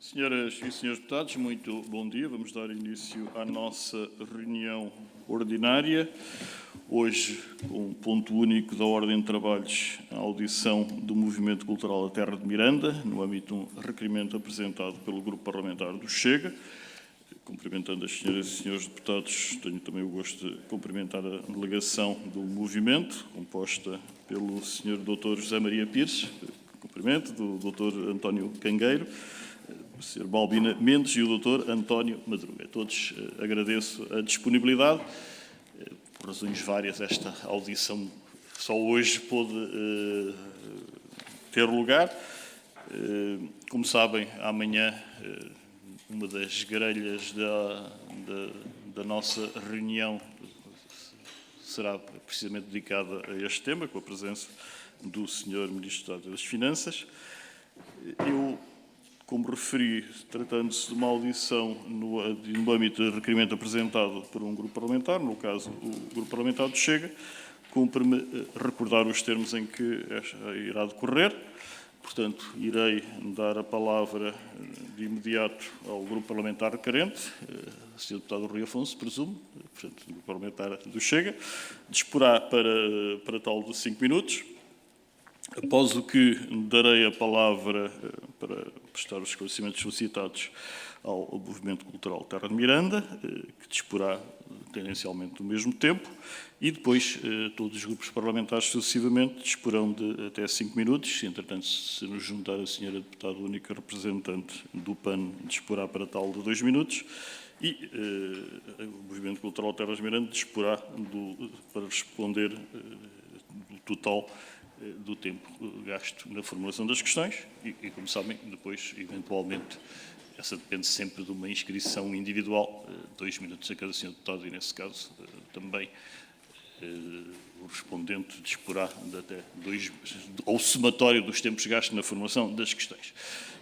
Senhoras e senhores deputados, muito bom dia. Vamos dar início à nossa reunião ordinária. Hoje, com um ponto único da ordem de trabalhos, a audição do Movimento Cultural da Terra de Miranda, no âmbito de um requerimento apresentado pelo Grupo Parlamentar do Chega. Cumprimentando as senhoras e senhores deputados, tenho também o gosto de cumprimentar a delegação do movimento, composta pelo Sr. Dr. José Maria Pires, cumprimento, do Dr. António Cangueiro, o Sr. Balbina Mendes e o Dr. António Madruga. A todos agradeço a disponibilidade. Por razões várias, esta audição só hoje pôde ter lugar. Como sabem, amanhã uma das grelhas da nossa reunião será precisamente dedicada a este tema, com a presença do Sr. Ministro das Finanças. Eu, como referi, tratando-se de uma audição no âmbito de requerimento apresentado por um grupo parlamentar, no caso o grupo parlamentar do Chega, cumpre-me recordar os termos em que irá decorrer. Portanto, irei dar a palavra de imediato ao grupo parlamentar requerente, Sr. Deputado Rui Afonso, presumo, portanto, do grupo parlamentar do Chega, disporá para tal de 5 minutos. Após o que darei a palavra para prestar os esclarecimentos solicitados ao Movimento Cultural Terra de Miranda, que disporá tendencialmente do mesmo tempo, e depois todos os grupos parlamentares sucessivamente disporão de até 5 minutos. Se, entretanto, se nos juntar a senhora deputada única representante do PAN, disporá para tal de 2 minutos, e o Movimento Cultural Terra de Miranda disporá para responder do total do tempo gasto na formulação das questões e, como sabem, depois, eventualmente, essa depende sempre de uma inscrição individual, 2 minutos a cada senhor deputado e, nesse caso, também o respondente disporá de até 2, ao somatório dos tempos gastos na formulação das questões.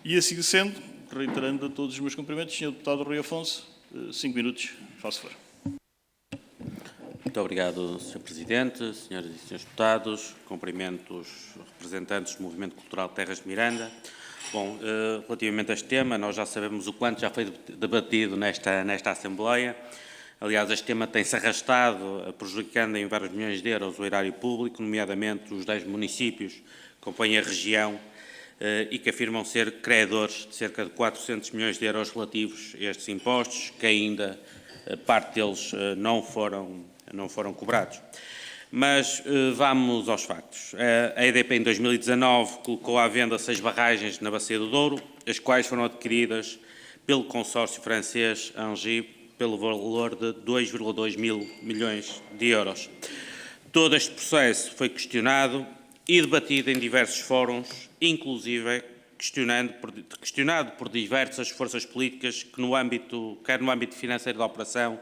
E, assim sendo, reiterando a todos os meus cumprimentos, senhor deputado Rui Afonso, 5 minutos, faço favor. Muito obrigado, Sr. Presidente, senhoras e senhores deputados. Cumprimento os representantes do Movimento Cultural Terras de Miranda. Bom, relativamente a este tema, nós já sabemos o quanto já foi debatido nesta Assembleia. Aliás, este tema tem-se arrastado, prejudicando em vários milhões de euros o erário público, nomeadamente os 10 municípios que compõem a região e que afirmam ser credores de cerca de 400 milhões de euros relativos a estes impostos, que ainda parte deles não foram cobrados. Mas vamos aos factos. A EDP, em 2019, colocou à venda 6 barragens na Bacia do Douro, as quais foram adquiridas pelo consórcio francês Engie pelo valor de 2,2 mil milhões de euros. Todo este processo foi questionado e debatido em diversos fóruns, inclusive questionado por diversas forças políticas, que quer no âmbito financeiro da operação,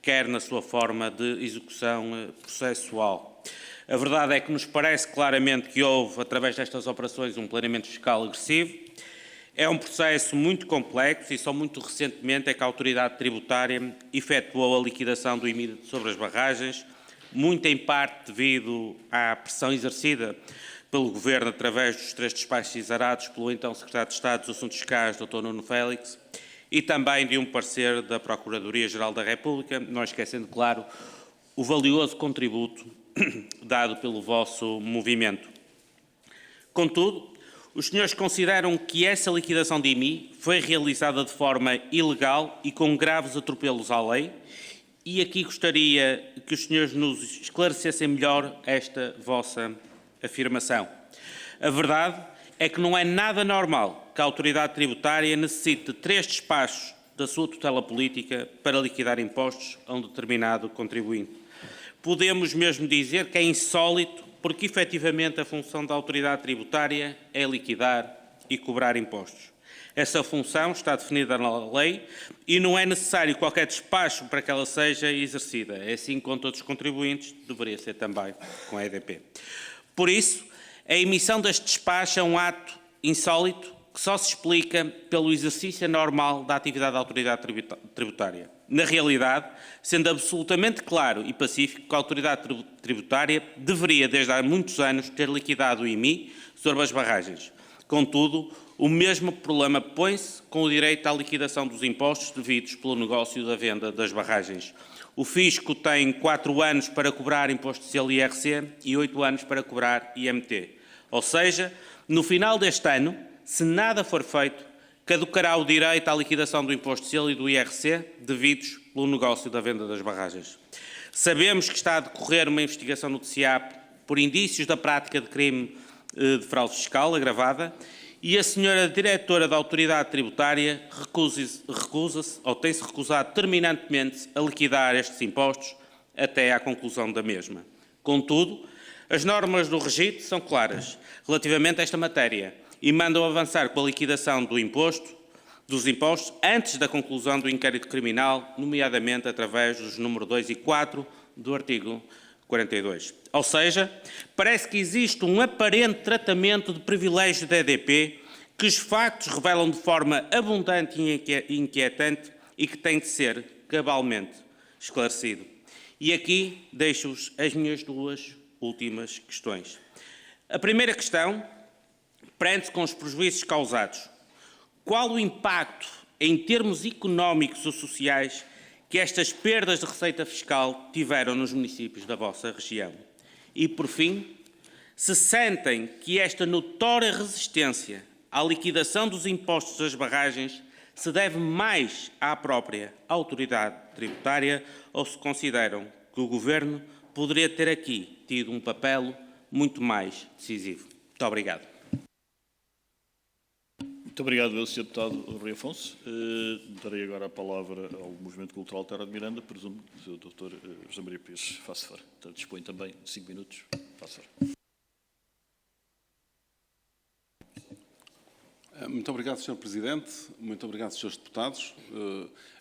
quer na sua forma de execução processual. A verdade é que nos parece claramente que houve, através destas operações, um planeamento fiscal agressivo. É um processo muito complexo e só muito recentemente é que a autoridade tributária efetuou a liquidação do IMI sobre as barragens, muito em parte devido à pressão exercida pelo Governo através dos 3 despachos exarados pelo então Secretário de Estado dos Assuntos Fiscais, Dr. Nuno Félix, e também de um parecer da Procuradoria-Geral da República, não esquecendo, claro, o valioso contributo dado pelo vosso movimento. Contudo, os senhores consideram que essa liquidação de IMI foi realizada de forma ilegal e com graves atropelos à lei, e aqui gostaria que os senhores nos esclarecessem melhor esta vossa afirmação. A verdade é que não é nada normal que a autoridade tributária necessite de 3 despachos da sua tutela política para liquidar impostos a um determinado contribuinte. Podemos mesmo dizer que é insólito, porque efetivamente a função da autoridade tributária é liquidar e cobrar impostos. Essa função está definida na lei e não é necessário qualquer despacho para que ela seja exercida. É assim com todos os contribuintes, deveria ser também com a EDP. Por isso, a emissão deste despacho é um ato insólito que só se explica pelo exercício normal da atividade da autoridade tributária. Na realidade, sendo absolutamente claro e pacífico que a autoridade tributária deveria, desde há muitos anos, ter liquidado o IMI sobre as barragens. Contudo, o mesmo problema põe-se com o direito à liquidação dos impostos devidos pelo negócio da venda das barragens. O fisco tem 4 anos para cobrar imposto social e IRC e 8 anos para cobrar IMT. Ou seja, no final deste ano, se nada for feito, caducará o direito à liquidação do imposto social e do IRC devidos pelo negócio da venda das barragens. Sabemos que está a decorrer uma investigação no TCAP por indícios da prática de crime de fraude fiscal agravada e a senhora diretora da Autoridade Tributária recusa-se ou tem-se recusado terminantemente a liquidar estes impostos até à conclusão da mesma. Contudo, as normas do REGIT são claras relativamente a esta matéria e mandam avançar com a liquidação dos impostos antes da conclusão do inquérito criminal, nomeadamente através dos números 2 e 4 do artigo 42. Ou seja, parece que existe um aparente tratamento de privilégio da EDP que os factos revelam de forma abundante e inquietante e que tem de ser cabalmente esclarecido. E aqui deixo-vos as minhas 2 últimas questões. A primeira questão prende-se com os prejuízos causados. Qual o impacto em termos económicos ou sociais que estas perdas de receita fiscal tiveram nos municípios da vossa região? E, por fim, se sentem que esta notória resistência à liquidação dos impostos das barragens se deve mais à própria autoridade tributária ou se consideram que o Governo poderia ter aqui tido um papel muito mais decisivo. Muito obrigado. Muito obrigado, Sr. Deputado Rui Afonso. Darei agora a palavra ao Movimento Cultural Terra de Miranda. Presumo que o Dr. José Maria Pires faça favor. Então, dispõe também de 5 minutos. Faça favor. Muito obrigado, Sr. Presidente. Muito obrigado, Srs. Deputados.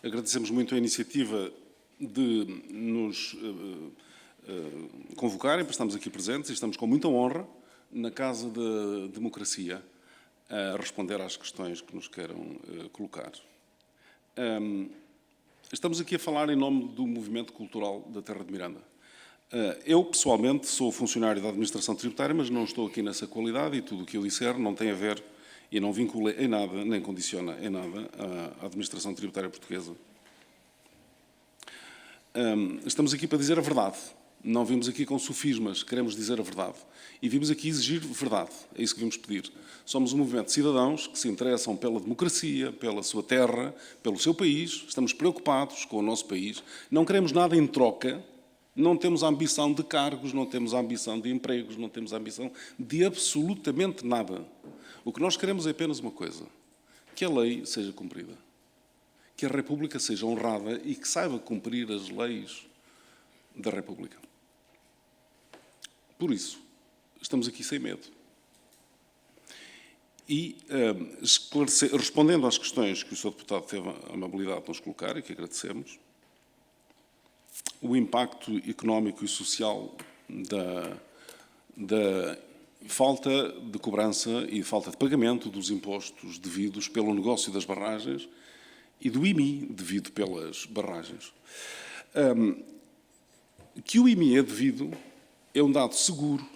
Agradecemos muito a iniciativa de nos convocarem para estarmos aqui presentes e estamos com muita honra na Casa da Democracia a responder às questões que nos queiram colocar. Estamos aqui a falar em nome do Movimento Cultural da Terra de Miranda. Eu, pessoalmente, sou funcionário da Administração Tributária, mas não estou aqui nessa qualidade e tudo o que eu disser não tem a ver e não vincula em nada, nem condiciona em nada a Administração Tributária Portuguesa. Estamos aqui para dizer a verdade. Não vimos aqui com sofismas, queremos dizer a verdade. E vimos aqui exigir verdade, é isso que vimos pedir. Somos um movimento de cidadãos que se interessam pela democracia, pela sua terra, pelo seu país, estamos preocupados com o nosso país, não queremos nada em troca, não temos ambição de cargos, não temos ambição de empregos, não temos ambição de absolutamente nada. O que nós queremos é apenas uma coisa, que a lei seja cumprida, que a República seja honrada e que saiba cumprir as leis da República. Por isso, estamos aqui sem medo. E, respondendo às questões que o Sr. Deputado teve a amabilidade de nos colocar e que agradecemos, o impacto económico e social da falta de cobrança e falta de pagamento dos impostos devidos pelo negócio das barragens e do IMI devido pelas barragens. Que o IMI é devido é um dado seguro,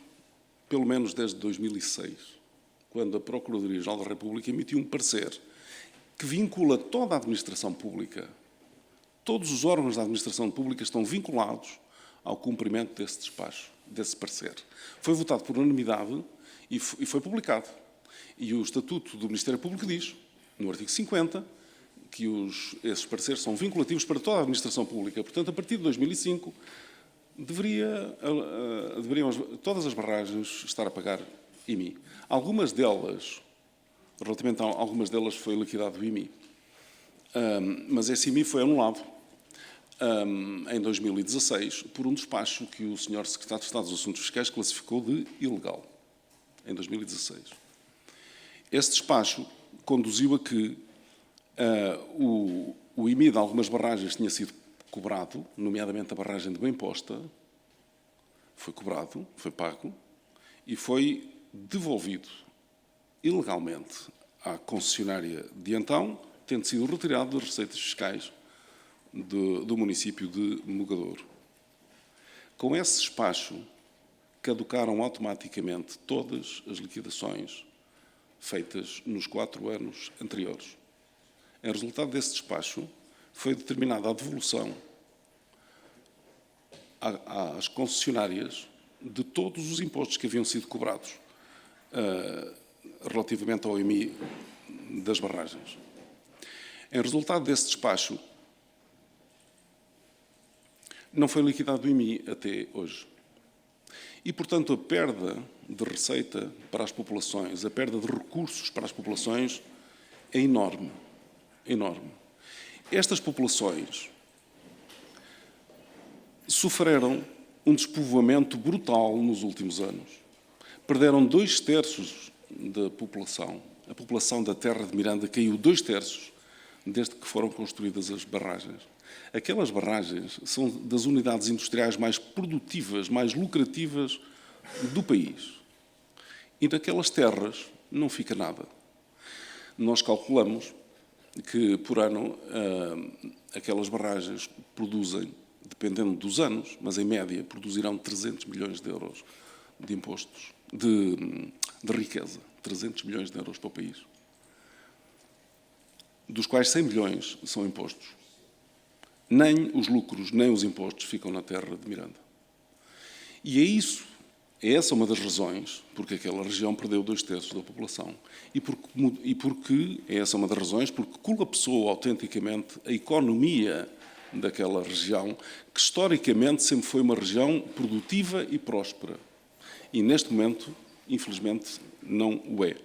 pelo menos desde 2006, quando a Procuradoria-Geral da República emitiu um parecer que vincula toda a administração pública, todos os órgãos da administração pública estão vinculados ao cumprimento desse despacho, desse parecer. Foi votado por unanimidade e foi publicado. E o Estatuto do Ministério Público diz, no artigo 50, que esses pareceres são vinculativos para toda a administração pública. Portanto, a partir de 2005, deveriam todas as barragens estar a pagar IMI. Algumas delas, relativamente a algumas delas, foi liquidado o IMI. Mas esse IMI foi anulado em 2016 por um despacho que o Sr. Secretário de Estado dos Assuntos Fiscais classificou de ilegal, em 2016. Esse despacho conduziu a que o IMI de algumas barragens tinha sido cobrado, nomeadamente a barragem de Bem Posta, foi cobrado, foi pago e foi devolvido ilegalmente à concessionária de então, tendo sido retirado das receitas fiscais do município de Mogadouro. Com esse despacho, caducaram automaticamente todas as liquidações feitas nos 4 anos anteriores. Em resultado desse despacho, foi determinada a devolução às concessionárias de todos os impostos que haviam sido cobrados relativamente ao IMI das barragens. Em resultado desse despacho, não foi liquidado o IMI até hoje. E, portanto, a perda de receita para as populações, a perda de recursos para as populações é enorme. Enorme. Estas populações sofreram um despovoamento brutal nos últimos anos. Perderam 2/3 da população. A população da Terra de Miranda caiu 2/3 desde que foram construídas as barragens. Aquelas barragens são das unidades industriais mais produtivas, mais lucrativas do país. E daquelas terras não fica nada. Nós calculamos que, por ano, aquelas barragens produzem, dependendo dos anos, mas em média, produzirão 300 milhões de euros de impostos, de riqueza. 300 milhões de euros para o país. Dos quais 100 milhões são impostos. Nem os lucros, nem os impostos ficam na Terra de Miranda. E é essa uma das razões porque aquela região perdeu 2/3 da população. E porque é essa uma das razões porque colapsou autenticamente a economia daquela região, que historicamente sempre foi uma região produtiva e próspera. E neste momento, infelizmente, não o é.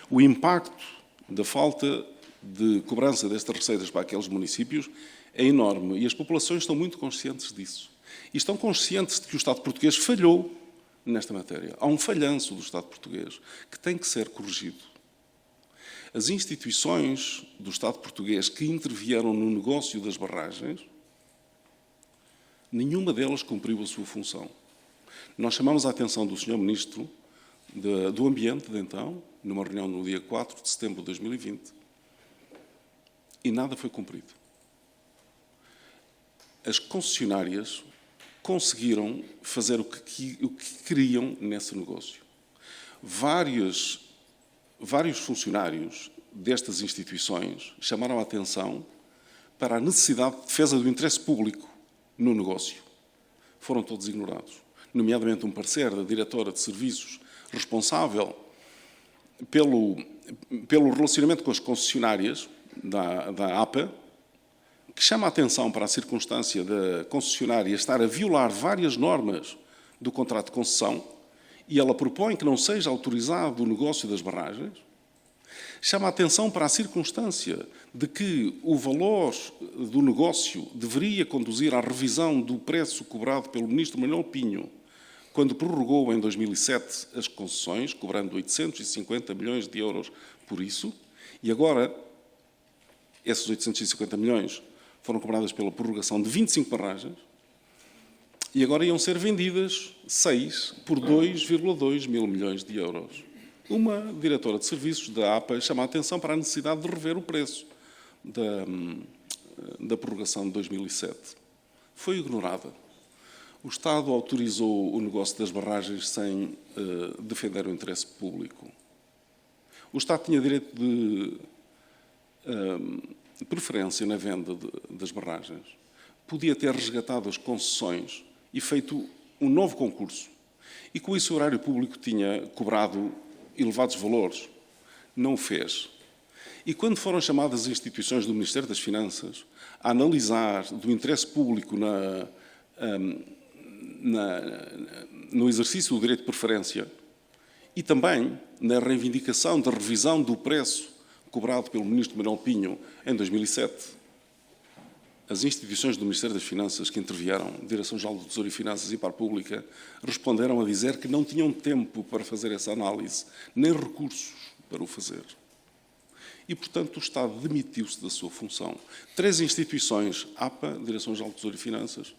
O impacto da falta de cobrança destas receitas para aqueles municípios é enorme e as populações estão muito conscientes disso. E estão conscientes de que o Estado português falhou nesta matéria. Há um falhanço do Estado português que tem que ser corrigido. As instituições do Estado português que intervieram no negócio das barragens, nenhuma delas cumpriu a sua função. Nós chamamos a atenção do Sr. Ministro do Ambiente, de então, numa reunião no dia 4 de setembro de 2020, e nada foi cumprido. As concessionárias conseguiram fazer o que queriam nesse negócio. Vários funcionários destas instituições chamaram a atenção para a necessidade de defesa do interesse público no negócio. Foram todos ignorados, nomeadamente um parecer da diretora de serviços responsável pelo relacionamento com as concessionárias da APA, que chama a atenção para a circunstância da concessionária estar a violar várias normas do contrato de concessão e ela propõe que não seja autorizado o negócio das barragens. Chama a atenção para a circunstância de que o valor do negócio deveria conduzir à revisão do preço cobrado pelo Ministro Manuel Pinho, quando prorrogou em 2007 as concessões, cobrando 850 milhões de euros por isso, e agora esses 850 milhões foram cobradas pela prorrogação de 25 barragens, e agora iam ser vendidas 6 por 2,2 mil milhões de euros. Uma diretora de serviços da APA chama a atenção para a necessidade de rever o preço da prorrogação de 2007. Foi ignorada. O Estado autorizou o negócio das barragens sem defender o interesse público. O Estado tinha direito de preferência na venda das barragens. Podia ter resgatado as concessões e feito um novo concurso. E com isso o erário público tinha cobrado elevados valores. Não o fez. E quando foram chamadas as instituições do Ministério das Finanças a analisar do interesse público no exercício do direito de preferência e também na reivindicação da revisão do preço cobrado pelo Ministro Manuel Pinho em 2007, as instituições do Ministério das Finanças que intervieram, Direção-Geral do Tesouro e Finanças e Par Pública, responderam a dizer que não tinham tempo para fazer essa análise, nem recursos para o fazer. E, portanto, o Estado demitiu-se da sua função. 3 instituições, APA, Direção-Geral do Tesouro e Finanças,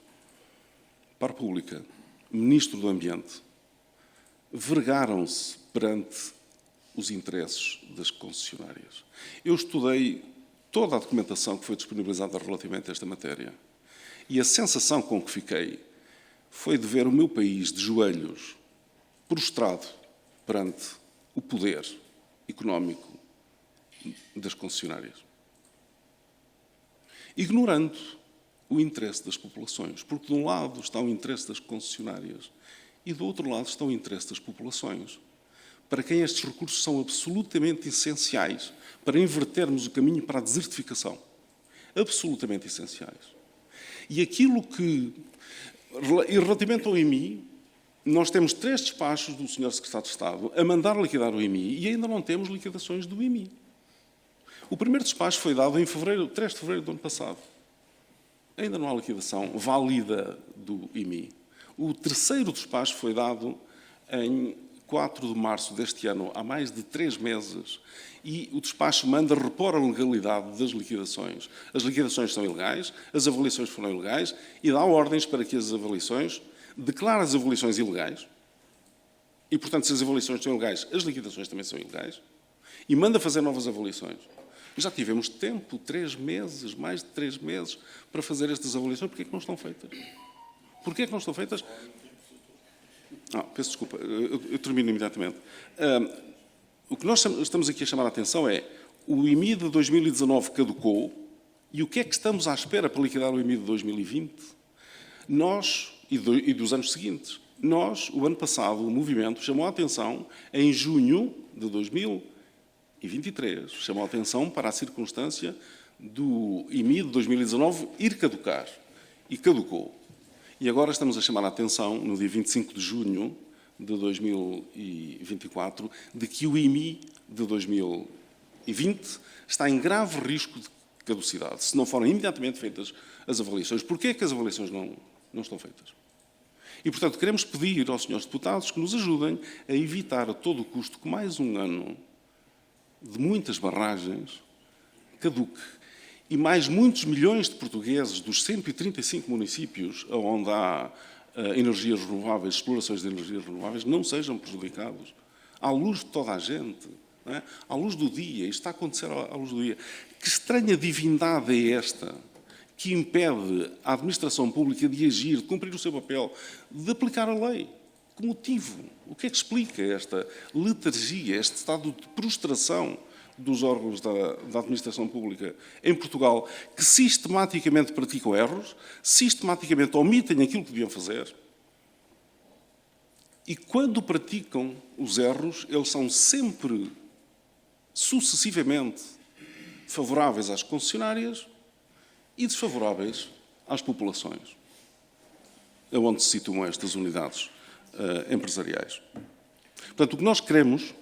Par Pública, Ministro do Ambiente, vergaram-se perante os interesses das concessionárias. Eu estudei toda a documentação que foi disponibilizada relativamente a esta matéria e a sensação com que fiquei foi de ver o meu país de joelhos, prostrado perante o poder económico das concessionárias, ignorando o interesse das populações, porque de um lado está o interesse das concessionárias e do outro lado está o interesse das populações, para quem estes recursos são absolutamente essenciais para invertermos o caminho para a desertificação. Absolutamente essenciais. E aquilo que, e relativamente ao IMI, nós temos 3 despachos do Sr. Secretário de Estado a mandar liquidar o IMI e ainda não temos liquidações do IMI. O primeiro despacho foi dado em 3 de fevereiro do ano passado. Ainda não há liquidação válida do IMI. O terceiro despacho foi dado em 4 de março deste ano, há mais de 3 meses, e o despacho manda repor a legalidade das liquidações. As liquidações são ilegais, as avaliações foram ilegais, e dá ordens para que as avaliações, declara as avaliações ilegais, e, portanto, se as avaliações são ilegais, as liquidações também são ilegais, e manda fazer novas avaliações. Já tivemos tempo, 3 meses, mais de 3 meses, para fazer estas avaliações. Porquê é que não estão feitas? Porquê é que não estão feitas? Peço desculpa, eu termino imediatamente. O que nós estamos aqui a chamar a atenção é o IMI de 2019 caducou e o que é que estamos à espera para liquidar o IMI de 2020? Nós, e dos anos seguintes, nós, o ano passado, o movimento chamou a atenção em junho de 2023, chamou a atenção para a circunstância do IMI de 2019 ir caducar. E caducou. E agora estamos a chamar a atenção, no dia 25 de junho de 2024, de que o IMI de 2020 está em grave risco de caducidade, se não forem imediatamente feitas as avaliações. Porquê é que as avaliações não estão feitas? E, portanto, queremos pedir aos senhores deputados que nos ajudem a evitar a todo o custo que mais um ano de muitas barragens caduque. E mais muitos milhões de portugueses dos 135 municípios onde há energias renováveis, explorações de energias renováveis, não sejam prejudicados. À luz de toda a gente, não é? À luz do dia, isto está a acontecer à luz do dia. Que estranha divindade é esta que impede a administração pública de agir, de cumprir o seu papel, de aplicar a lei? Que motivo? O que é que explica esta letargia, este estado de prostração dos órgãos da administração pública em Portugal, que sistematicamente praticam erros, sistematicamente omitem aquilo que deviam fazer, e quando praticam os erros, eles são sempre, sucessivamente, favoráveis às concessionárias e desfavoráveis às populações, onde se situam estas unidades empresariais. Portanto, o que nós queremos,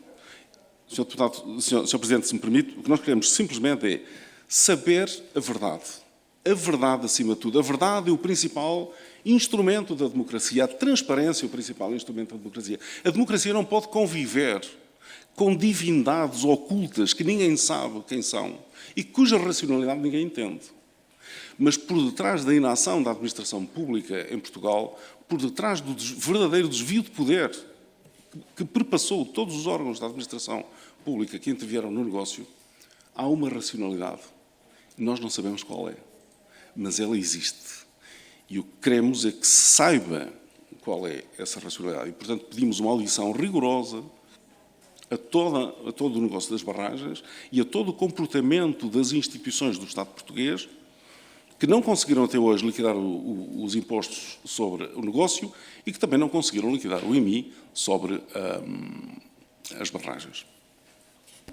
Sr. Deputado, Sr. Presidente, se me permite, o que nós queremos simplesmente é saber a verdade. A verdade acima de tudo. A verdade é o principal instrumento da democracia. A transparência é o principal instrumento da democracia. A democracia não pode conviver com divindades ocultas que ninguém sabe quem são e cuja racionalidade ninguém entende. Mas por detrás da inação da administração pública em Portugal, por detrás do verdadeiro desvio de poder que perpassou todos os órgãos da administração pública que intervieram no negócio, há uma racionalidade. Nós não sabemos qual é, mas ela existe. E o que queremos é que se saiba qual é essa racionalidade. E, portanto, pedimos uma audição rigorosa a todo o negócio das barragens e a todo o comportamento das instituições do Estado português que não conseguiram até hoje liquidar os impostos sobre o negócio e que também não conseguiram liquidar o IMI sobre as barragens.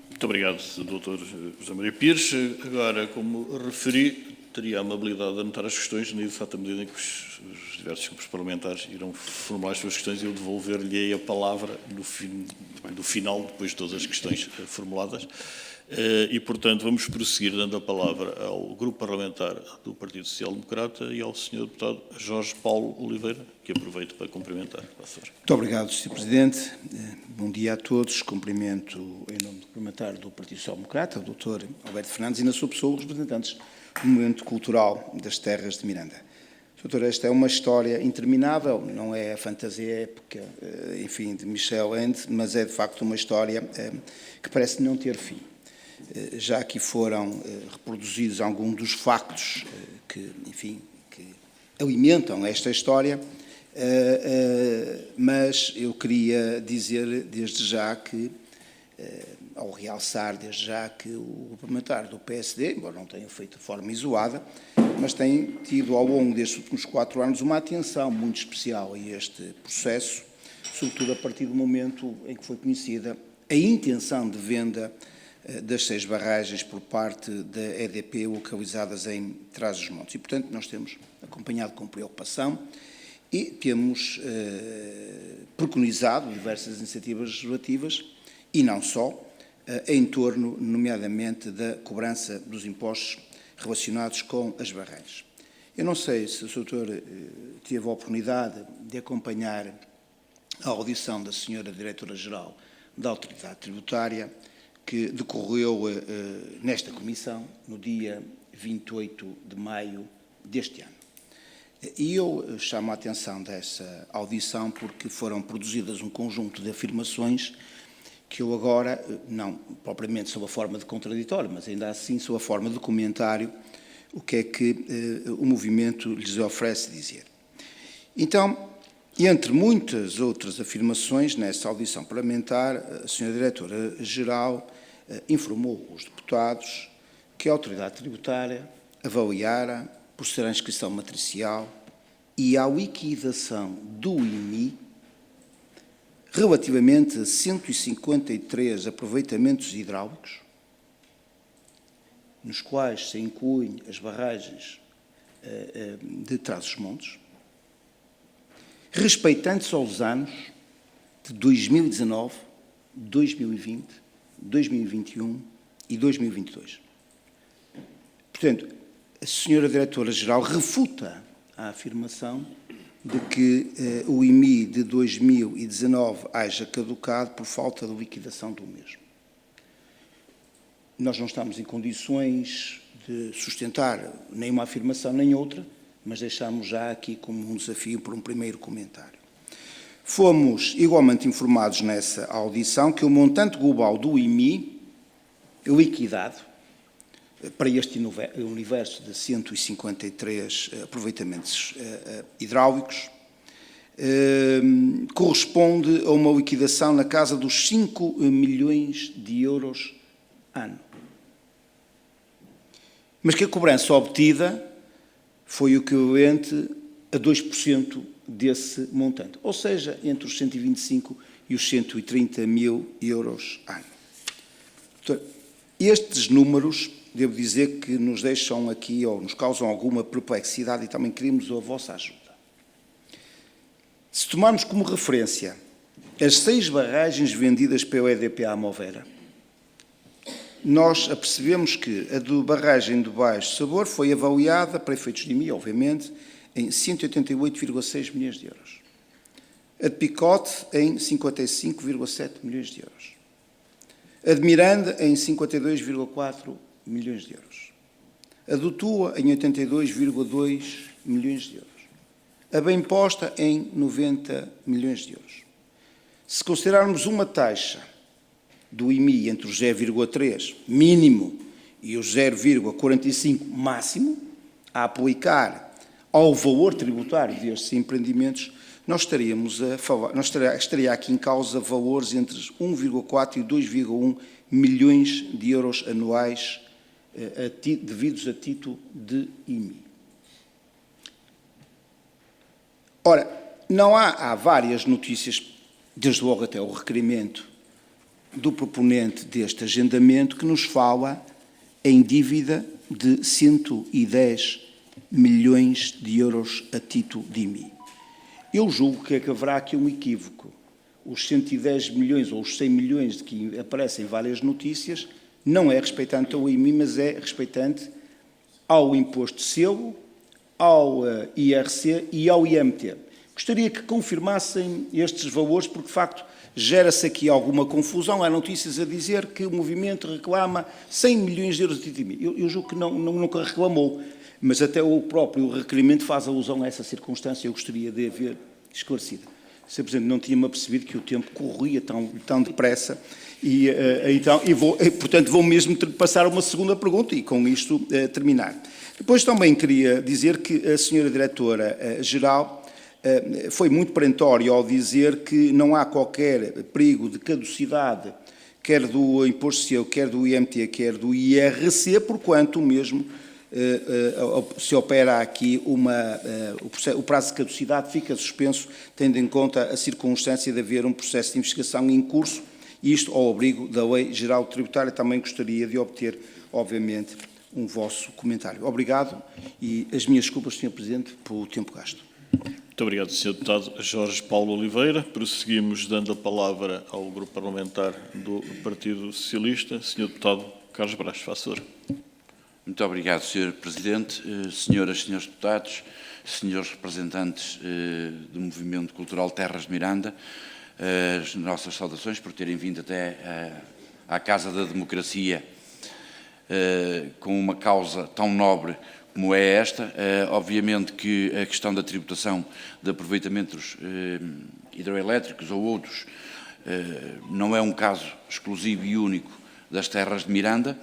Muito obrigado, Dr. José Maria Pires. Agora, como referi, teria a amabilidade de anotar as questões, de fato, à medida em que os diversos grupos parlamentares irão formular as suas questões e eu devolver-lhe a palavra no final, depois de todas as questões formuladas. E, portanto, vamos prosseguir dando a palavra ao Grupo Parlamentar do Partido Social Democrata e ao Sr. Deputado Jorge Paulo Oliveira, que aproveito para cumprimentar. Muito obrigado, Sr. Presidente. Bom dia a todos. Cumprimento, em nome do parlamentar do Partido Social Democrata, o Dr. Alberto Fernandes, e na sua pessoa os representantes do movimento cultural das terras de Miranda. Doutor, esta é uma história interminável, não é a fantasia épica, enfim, de Michel Ende, mas é, de facto, uma história que parece não ter fim. Já aqui foram reproduzidos alguns dos factos que, enfim, que alimentam esta história, mas eu queria dizer desde já que, ao realçar desde já que o grupo parlamentar do PSD, embora não tenha feito de forma isolada, mas tem tido ao longo destes últimos 4 anos uma atenção muito especial a este processo, sobretudo a partir do momento em que foi conhecida a intenção de venda das 6 barragens por parte da EDP localizadas em Trás-os-Montes. E, portanto, nós temos acompanhado com preocupação e temos preconizado diversas iniciativas legislativas e não só, em torno, nomeadamente, da cobrança dos impostos relacionados com as barragens. Eu não sei se o Sr. teve a oportunidade de acompanhar a audição da Sra. Diretora-Geral da Autoridade Tributária, que decorreu nesta Comissão, no dia 28 de maio deste ano. E eu chamo a atenção dessa audição porque foram produzidas um conjunto de afirmações que eu agora, não propriamente sob a forma de contraditório, mas ainda assim sob a forma de comentário, o que é que o movimento lhes oferece dizer. Então, entre muitas outras afirmações, nessa audição parlamentar, a Sra. Diretora-Geral informou os deputados que a Autoridade Tributária avaliara, proceder à inscrição matricial e à liquidação do IMI relativamente a 153 aproveitamentos hidráulicos, nos quais se incluem as barragens de Trás-os-Montes, respeitantes aos anos de 2019, 2020, 2021 e 2022. Portanto, a Sra. Diretora-Geral refuta a afirmação de que o IMI de 2019 haja caducado por falta de liquidação do mesmo. Nós não estamos em condições de sustentar nem uma afirmação nem outra, mas deixamos já aqui como um desafio por um primeiro comentário. Fomos igualmente informados nessa audição que o montante global do IMI liquidado para este universo de 153 aproveitamentos hidráulicos corresponde a uma liquidação na casa dos 5 milhões de euros ano. Mas que a cobrança obtida foi o equivalente a 2% desse montante, ou seja, entre os 125 e os 130 mil euros ano. Portanto, estes números, devo dizer que nos deixam aqui, ou nos causam alguma perplexidade e também queremos a vossa ajuda. Se tomarmos como referência as 6 barragens vendidas pelo EDP à Movera, nós apercebemos que a do barragem do Baixo Sabor foi avaliada, para efeitos de IMI, obviamente, em 188,6 milhões de euros. A de Picote em 55,7 milhões de euros. A de Miranda em 52,4 milhões de euros. A do Tua em 82,2 milhões de euros. A Bem Posta em 90 milhões de euros. Se considerarmos uma taxa do IMI entre o 0,3 mínimo e o 0,45 máximo, a aplicar ao valor tributário destes empreendimentos, nós estaria aqui em causa valores entre 1,4 e 2,1 milhões de euros anuais devidos a título de IMI. Ora, há várias notícias, desde logo até o requerimento do proponente deste agendamento, que nos fala em dívida de 110 milhões de euros a título de IMI. Eu julgo que haverá aqui um equívoco. Os 110 milhões ou os 100 milhões de que aparecem em várias notícias não é respeitante ao IMI, mas é respeitante ao imposto de selo, ao IRC e ao IMT. Gostaria que confirmassem estes valores, porque, de facto, gera-se aqui alguma confusão. Há notícias a dizer que o movimento reclama 100 milhões de euros de IMI. Eu julgo que nunca reclamou, mas até o próprio requerimento faz alusão a essa circunstância. Eu gostaria de a ver esclarecida. Sr. Presidente, não tinha-me apercebido que o tempo corria tão depressa portanto, vou mesmo passar a uma segunda pergunta e, com isto, terminar. Depois também queria dizer que a Sra. Diretora-Geral foi muito perentória ao dizer que não há qualquer perigo de caducidade quer do Imposto Social, quer do IMT, quer do IRC, porquanto o mesmo se opera aqui o prazo de caducidade fica suspenso, tendo em conta a circunstância de haver um processo de investigação em curso, e isto ao abrigo da Lei Geral Tributária. Também gostaria de obter, obviamente, um vosso comentário. Obrigado e as minhas desculpas, Sr. Presidente, pelo tempo gasto. Muito obrigado, Sr. Deputado Jorge Paulo Oliveira. Prosseguimos dando a palavra ao Grupo Parlamentar do Partido Socialista. Sr. Deputado Carlos Brás, faz favor. Muito obrigado, Sr. Presidente, senhoras e senhores deputados, senhores representantes do Movimento Cultural Terras de Miranda, as nossas saudações por terem vindo até à Casa da Democracia com uma causa tão nobre como é esta. Obviamente que a questão da tributação de aproveitamentos hidroelétricos ou outros não é um caso exclusivo e único das terras de Miranda.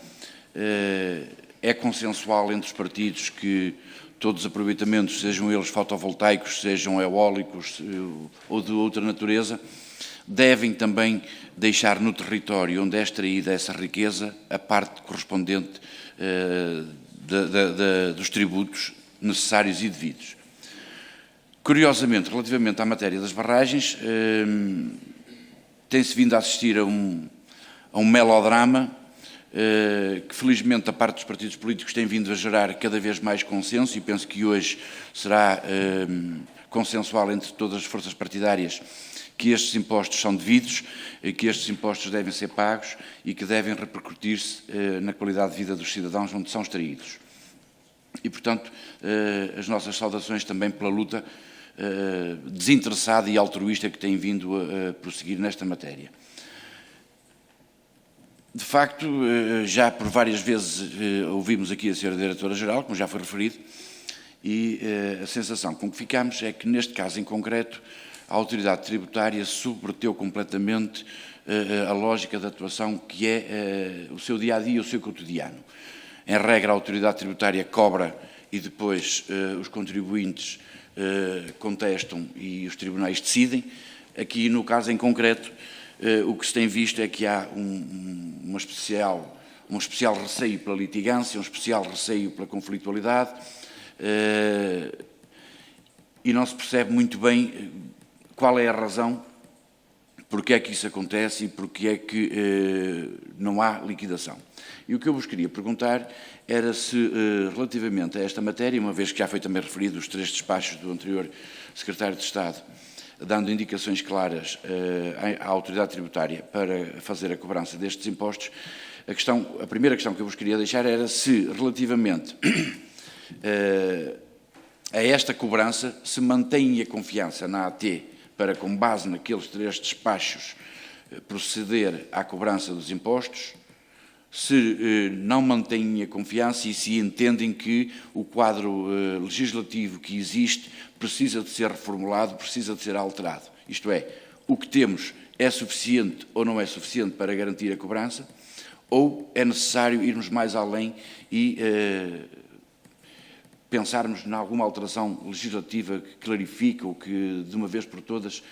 É consensual entre os partidos que todos os aproveitamentos, sejam eles fotovoltaicos, sejam eólicos ou de outra natureza, devem também deixar no território onde é extraída essa riqueza a parte correspondente dos tributos necessários e devidos. Curiosamente, relativamente à matéria das barragens, tem-se vindo a assistir a um melodrama que felizmente da parte dos partidos políticos tem vindo a gerar cada vez mais consenso, e penso que hoje será consensual entre todas as forças partidárias que estes impostos são devidos, que estes impostos devem ser pagos e que devem repercutir-se na qualidade de vida dos cidadãos onde são extraídos. E, portanto, as nossas saudações também pela luta desinteressada e altruísta que tem vindo a prosseguir nesta matéria. De facto, já por várias vezes ouvimos aqui a Sra. Diretora-Geral, como já foi referido, e a sensação com que ficamos é que, neste caso em concreto, a autoridade tributária subverteu completamente a lógica de atuação que é o seu dia-a-dia, o seu cotidiano. Em regra, a autoridade tributária cobra e depois os contribuintes contestam e os tribunais decidem. Aqui, no caso em concreto, o que se tem visto é que há um especial receio pela litigância, um especial receio pela conflitualidade, e não se percebe muito bem qual é a razão, porque é que isso acontece e porque é que não há liquidação. E o que eu vos queria perguntar era se, relativamente a esta matéria, uma vez que já foi também referido os 3 despachos do anterior Secretário de Estado, dando indicações claras à autoridade tributária para fazer a cobrança destes impostos, a primeira questão que eu vos queria deixar era se, relativamente a esta cobrança, se mantém a confiança na AT para, com base naqueles 3 despachos, proceder à cobrança dos impostos, se não mantêm a confiança e se entendem que o quadro legislativo que existe precisa de ser reformulado, precisa de ser alterado. Isto é, o que temos é suficiente ou não é suficiente para garantir a cobrança, ou é necessário irmos mais além e pensarmos em alguma alteração legislativa que clarifique ou que, de uma vez por todas,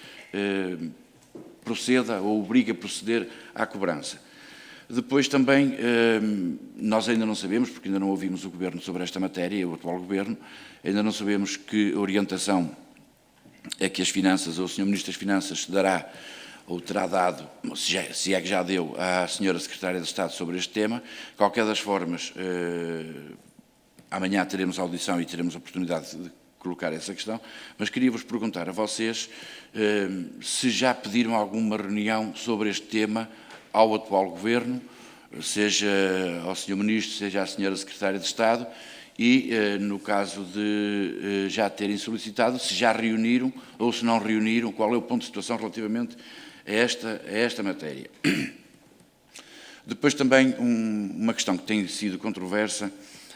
proceda ou obrigue a proceder à cobrança. Depois também, nós ainda não sabemos, porque ainda não ouvimos o Governo sobre esta matéria, o atual Governo, ainda não sabemos que orientação é que as Finanças, ou o Sr. Ministro das Finanças, dará ou terá dado, se é que já deu, à Sra. Secretária de Estado sobre este tema. De qualquer das formas, amanhã teremos audição e teremos a oportunidade de colocar essa questão, mas queria-vos perguntar a vocês se já pediram alguma reunião sobre este tema ao atual Governo, seja ao Sr. Ministro, seja à Sra. Secretária de Estado, e, no caso de já terem solicitado, se já reuniram ou se não reuniram, qual é o ponto de situação relativamente a esta matéria. Depois também uma questão que tem sido controversa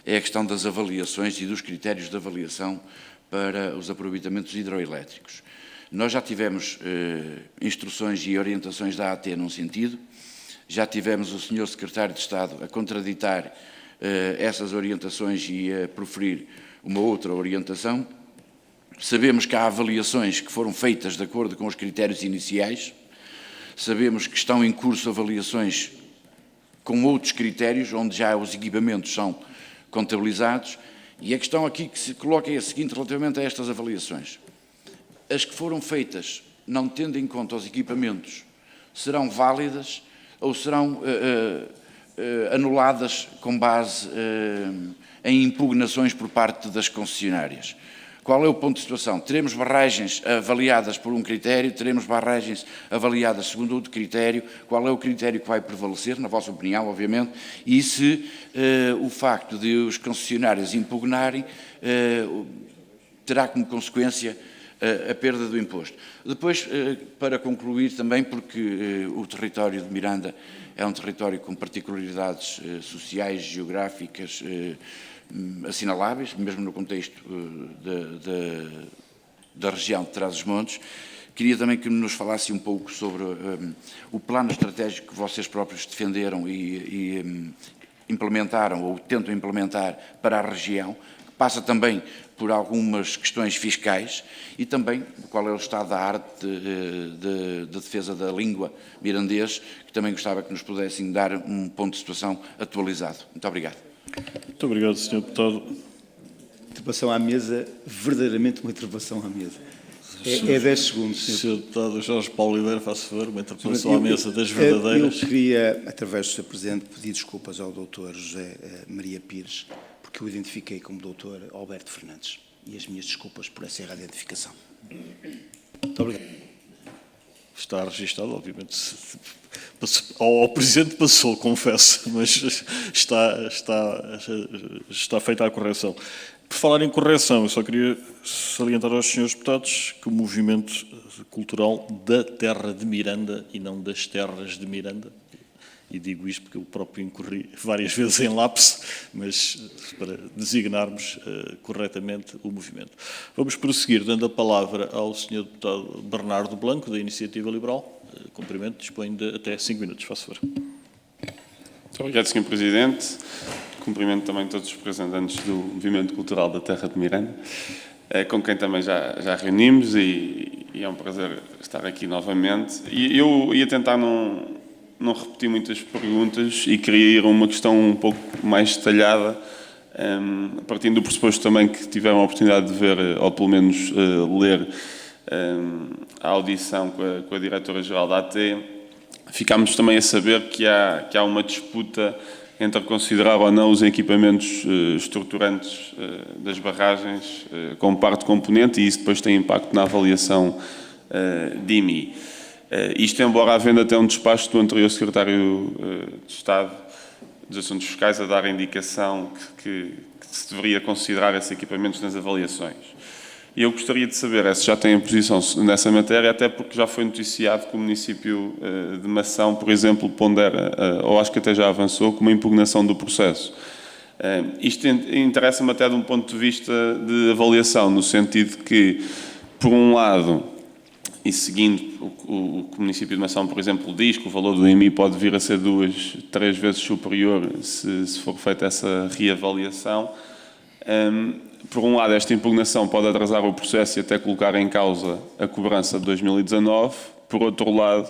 é a questão das avaliações e dos critérios de avaliação para os aproveitamentos hidroelétricos. Nós já tivemos instruções e orientações da AT num sentido, já tivemos o Sr. Secretário de Estado a contraditar essas orientações e a proferir uma outra orientação. Sabemos que há avaliações que foram feitas de acordo com os critérios iniciais, Sabemos que estão em curso avaliações com outros critérios, onde já os equipamentos são contabilizados, e a questão aqui que se coloca é a seguinte relativamente a estas avaliações. As que foram feitas, não tendo em conta os equipamentos, serão válidas ou serão anuladas com base em impugnações por parte das concessionárias? Qual é o ponto de situação? Teremos barragens avaliadas por um critério, teremos barragens avaliadas segundo outro critério. Qual é o critério que vai prevalecer, na vossa opinião, obviamente, e se o facto de os concessionários impugnarem terá como consequência a perda do imposto. Depois, para concluir também, porque o território de Miranda é um território com particularidades sociais, geográficas, assinaláveis, mesmo no contexto da região de Trás-os-Montes. Queria também que nos falasse um pouco sobre o plano estratégico que vocês próprios defenderam e implementaram, ou tentam implementar para a região, que passa também por algumas questões fiscais e também qual é o estado da arte de defesa da língua mirandês, que também gostava que nos pudessem dar um ponto de situação atualizado. Muito obrigado. Muito obrigado, Sr. Deputado. Intervenção à mesa, verdadeiramente uma intervenção à mesa. É 10 segundos, Sr. Sr. Deputado Jorge Paulo Oliveira, faço favor, uma interpelação à mesa das verdadeiras. Eu queria, através do Sr. Presidente, pedir desculpas ao Dr. José Maria Pires, porque eu o identifiquei como Dr. Alberto Fernandes. E as minhas desculpas por essa errada identificação. Muito obrigado. Está registado, obviamente. Ao Presidente passou, confesso, mas está feita a correção. Por falar em correção, eu só queria salientar aos senhores deputados que o movimento cultural da terra de Miranda e não das terras de Miranda, e digo isto porque eu próprio incorri várias vezes em lapse, mas para designarmos corretamente o movimento. Vamos prosseguir, dando a palavra ao Sr. Deputado Bernardo Blanco, da Iniciativa Liberal. Cumprimento, dispõe de até 5 minutos, faço favor. Muito obrigado, Sr. Presidente. Cumprimento também todos os representantes do Movimento Cultural da Terra de Miranda, com quem também já reunimos e é um prazer estar aqui novamente. E eu ia tentar não repetir muitas perguntas e queria ir a uma questão um pouco mais detalhada, partindo do pressuposto também que tiveram a oportunidade de ver, ou pelo menos ler, a audição com a Diretora-Geral da AT. Ficámos também a saber que há uma disputa entre considerar ou não os equipamentos estruturantes das barragens como parte componente, e isso depois tem impacto na avaliação de IMI. Isto embora havendo até um despacho do anterior Secretário de Estado dos Assuntos Fiscais a dar a indicação que se deveria considerar esses equipamentos nas avaliações. E eu gostaria de saber se já tem a posição nessa matéria, até porque já foi noticiado que o município de Mação, por exemplo, pondera, ou acho que até já avançou, com uma impugnação do processo. Isto interessa-me até de um ponto de vista de avaliação, no sentido que, por um lado, e seguindo o que o município de Mação, por exemplo, diz, que o valor do IMI pode vir a ser 2, 3 vezes superior se for feita essa reavaliação. Por um lado, esta impugnação pode atrasar o processo e até colocar em causa a cobrança de 2019. Por outro lado,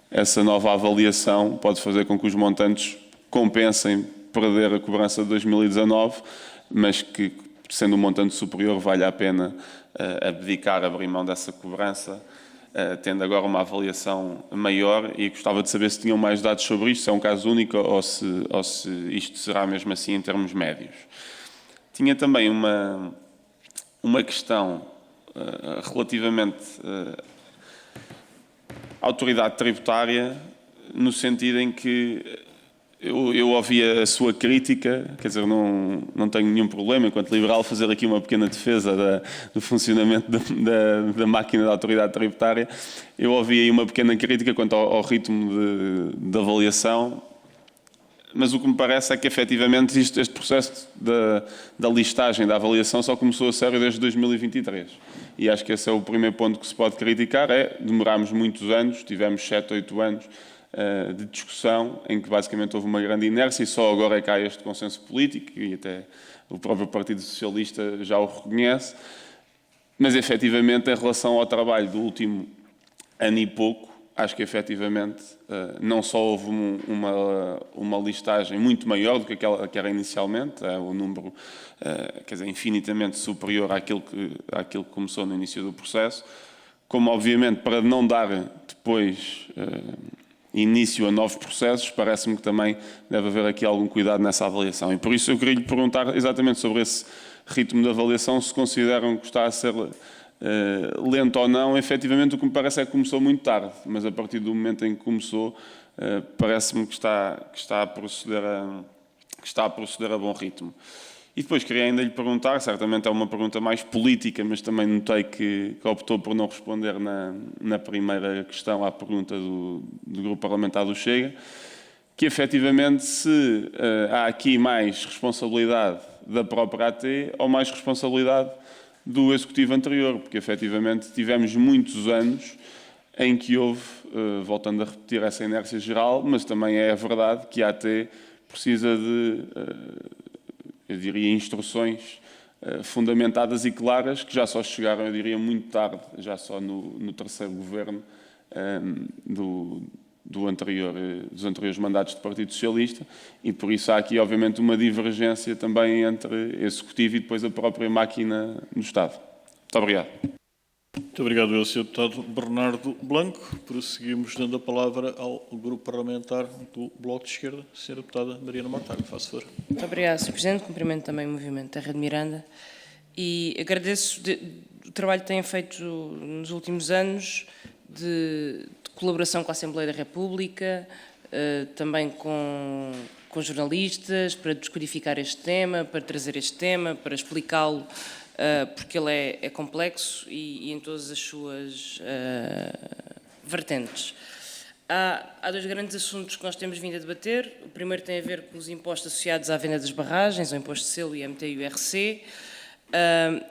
essa nova avaliação pode fazer com que os montantes compensem perder a cobrança de 2019, mas que, sendo um montante superior, vale a pena abdicar, abrir mão dessa cobrança, tendo agora uma avaliação maior. E gostava de saber se tinham mais dados sobre isto, se é um caso único ou se isto será mesmo assim em termos médios. Tinha também uma questão relativamente à autoridade tributária, no sentido em que eu ouvi a sua crítica, quer dizer, não tenho nenhum problema, enquanto liberal, fazer aqui uma pequena defesa do funcionamento da máquina da autoridade tributária. Eu ouvi aí uma pequena crítica quanto ao ritmo de avaliação, mas o que me parece é que, efetivamente, este processo da listagem, da avaliação, só começou a sério desde 2023. E acho que esse é o primeiro ponto que se pode criticar, demorámos muitos anos, tivemos 7, 8 anos de discussão, em que basicamente houve uma grande inércia e só agora é que há este consenso político, e até o próprio Partido Socialista já o reconhece. Mas, efetivamente, em relação ao trabalho do último ano e pouco, acho que efetivamente não só houve uma listagem muito maior do que aquela que era inicialmente, o número, quer dizer, infinitamente superior àquilo que começou no início do processo, como obviamente para não dar depois início a novos processos, parece-me que também deve haver aqui algum cuidado nessa avaliação. E por isso eu queria lhe perguntar exatamente sobre esse ritmo de avaliação, se consideram que está a ser lento ou não. Efetivamente, o que me parece é que começou muito tarde, mas a partir do momento em que começou, parece-me que está a proceder a bom ritmo. E depois queria ainda lhe perguntar, certamente é uma pergunta mais política, mas também notei que optou por não responder na primeira questão à pergunta do Grupo Parlamentar do Chega, que efetivamente se há aqui mais responsabilidade da própria AT ou mais responsabilidade do Executivo anterior, porque efetivamente tivemos muitos anos em que houve, voltando a repetir essa inércia geral, mas também é verdade que a AT precisa de, eu diria, instruções fundamentadas e claras, que já só chegaram, eu diria, muito tarde, já só no terceiro governo dos anteriores mandatos do Partido Socialista, e por isso há aqui, obviamente, uma divergência também entre Executivo e depois a própria máquina do Estado. Muito obrigado. Muito obrigado, Sr. Deputado Bernardo Blanco. Prosseguimos dando a palavra ao Grupo Parlamentar do Bloco de Esquerda. Sra. Deputada Mariana Mortágua, faça favor. Muito obrigada, Sr. Presidente. Cumprimento também o Movimento Terra de Miranda e agradeço o trabalho que têm feito nos últimos anos de colaboração com a Assembleia da República, também com jornalistas, para descodificar este tema, para trazer este tema, para explicá-lo, porque ele é complexo e em todas as suas vertentes. Há dois grandes assuntos que nós temos vindo a debater. O primeiro tem a ver com os impostos associados à venda das barragens, o imposto de selo, IMT e o IRC,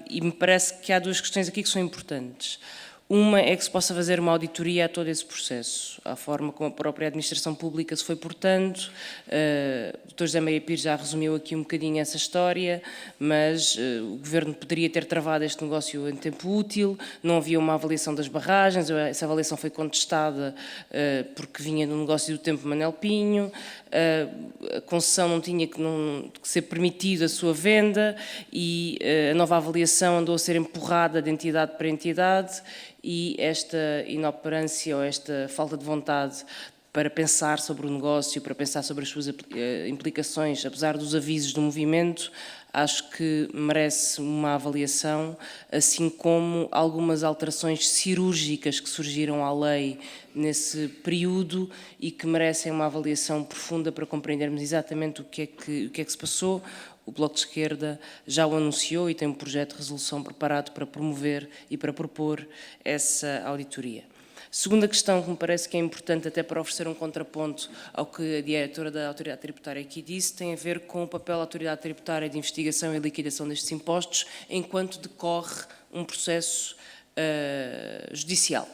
e me parece que há duas questões aqui que são importantes. Uma é que se possa fazer uma auditoria a todo esse processo, à forma como a própria administração pública se foi portando. O Dr. José Maria Pires já resumiu aqui um bocadinho essa história, mas o Governo poderia ter travado este negócio em tempo útil, não havia uma avaliação das barragens, essa avaliação foi contestada porque vinha do negócio do tempo Manel Pinho, a concessão não tinha que ser permitida a sua venda e a nova avaliação andou a ser empurrada de entidade para entidade, e esta inoperância ou esta falta de vontade para pensar sobre o negócio, para pensar sobre as suas implicações, apesar dos avisos do movimento, acho que merece uma avaliação, assim como algumas alterações cirúrgicas que surgiram à lei nesse período e que merecem uma avaliação profunda para compreendermos exatamente o que é que se passou. O Bloco de Esquerda já o anunciou e tem um projeto de resolução preparado para promover e para propor essa auditoria. Segunda questão que me parece que é importante até para oferecer um contraponto ao que a diretora da Autoridade Tributária aqui disse, tem a ver com o papel da Autoridade Tributária de investigação e liquidação destes impostos enquanto decorre um processo judicial.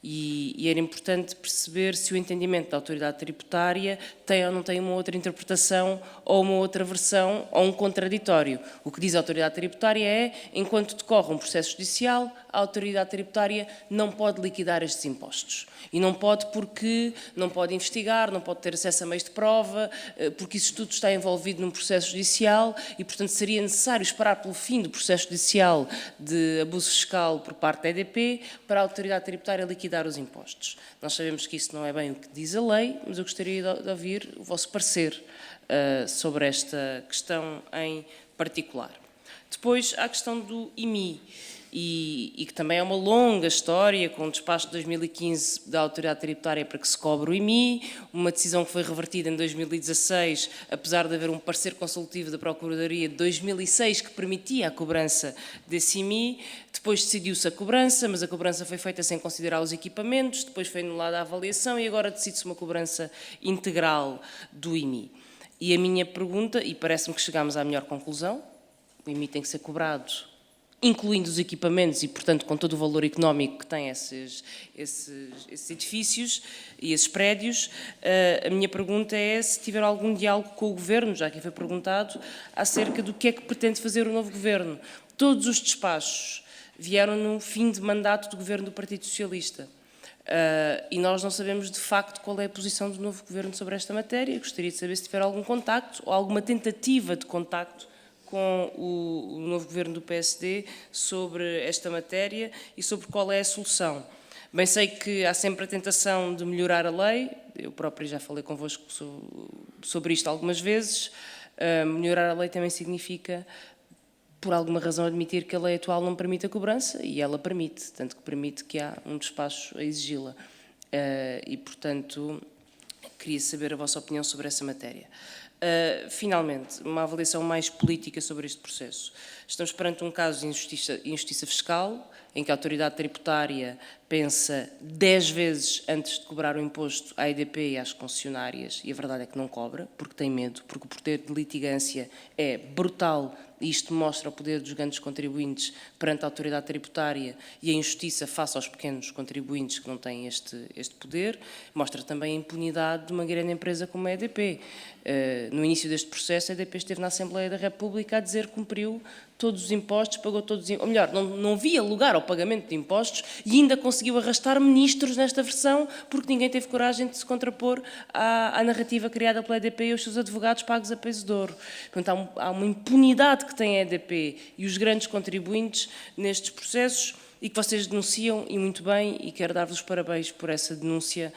E era importante perceber se o entendimento da autoridade tributária tem ou não tem uma outra interpretação ou uma outra versão ou um contraditório. O que diz a autoridade tributária é, enquanto decorre um processo judicial, a autoridade tributária não pode liquidar estes impostos. E não pode porque não pode investigar, não pode ter acesso a meios de prova, porque isso tudo está envolvido num processo judicial e, portanto, seria necessário esperar pelo fim do processo judicial de abuso fiscal por parte da EDP para a autoridade tributária liquidar os impostos. Nós sabemos que isso não é bem o que diz a lei, mas eu gostaria de ouvir o vosso parecer sobre esta questão em particular. Depois, há a questão do IMI, e que também é uma longa história, com o despacho de 2015 da Autoridade Tributária para que se cobre o IMI, uma decisão que foi revertida em 2016, apesar de haver um parecer consultivo da Procuradoria de 2006 que permitia a cobrança desse IMI. Depois decidiu-se a cobrança, mas a cobrança foi feita sem considerar os equipamentos, depois foi anulada a avaliação e agora decide-se uma cobrança integral do IMI. E a minha pergunta, e parece-me que chegamos à melhor conclusão, o IMI tem que ser cobrado incluindo os equipamentos e, portanto, com todo o valor económico que têm esses edifícios e esses prédios. A minha pergunta é se tiver algum diálogo com o Governo, já que foi perguntado, acerca do que é que pretende fazer o novo Governo. Todos os despachos vieram no fim de mandato do Governo do Partido Socialista. E nós não sabemos de facto qual é a posição do novo Governo sobre esta matéria. Gostaria de saber se tiver algum contacto ou alguma tentativa de contacto com o novo Governo do PSD sobre esta matéria e sobre qual é a solução. Bem sei que há sempre a tentação de melhorar a lei, eu próprio já falei convosco sobre isto algumas vezes. Melhorar a lei também significa, por alguma razão, admitir que a lei atual não permite a cobrança, e ela permite, tanto que permite que há um despacho a exigi-la. E, portanto, queria saber a vossa opinião sobre essa matéria. Finalmente, uma avaliação mais política sobre este processo. Estamos perante um caso de injustiça fiscal, em que a autoridade tributária pensa 10 vezes antes de cobrar o imposto à EDP e às concessionárias, e a verdade é que não cobra, porque tem medo, porque o poder de litigância é brutal, e isto mostra o poder dos grandes contribuintes perante a autoridade tributária e a injustiça face aos pequenos contribuintes que não têm este poder. Mostra também a impunidade de uma grande empresa como a EDP. No início deste processo, a EDP esteve na Assembleia da República a dizer que cumpriu todos os impostos, pagou todos os impostos, ou melhor, não via lugar ao pagamento de impostos e ainda conseguiu arrastar ministros nesta versão porque ninguém teve coragem de se contrapor à narrativa criada pela EDP e aos seus advogados pagos a peso de ouro. Portanto, há uma impunidade que tem a EDP e os grandes contribuintes nestes processos e que vocês denunciam, e muito bem, e quero dar-vos os parabéns por essa denúncia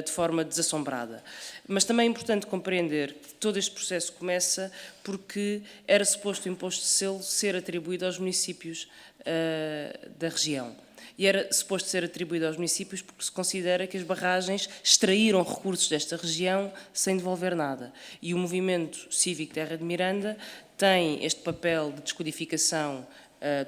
de forma desassombrada. Mas também é importante compreender que todo este processo começa porque era suposto o imposto de selo ser atribuído aos municípios da região. E era suposto ser atribuído aos municípios porque se considera que as barragens extraíram recursos desta região sem devolver nada. E o Movimento Cívico Terra de Miranda tem este papel de descodificação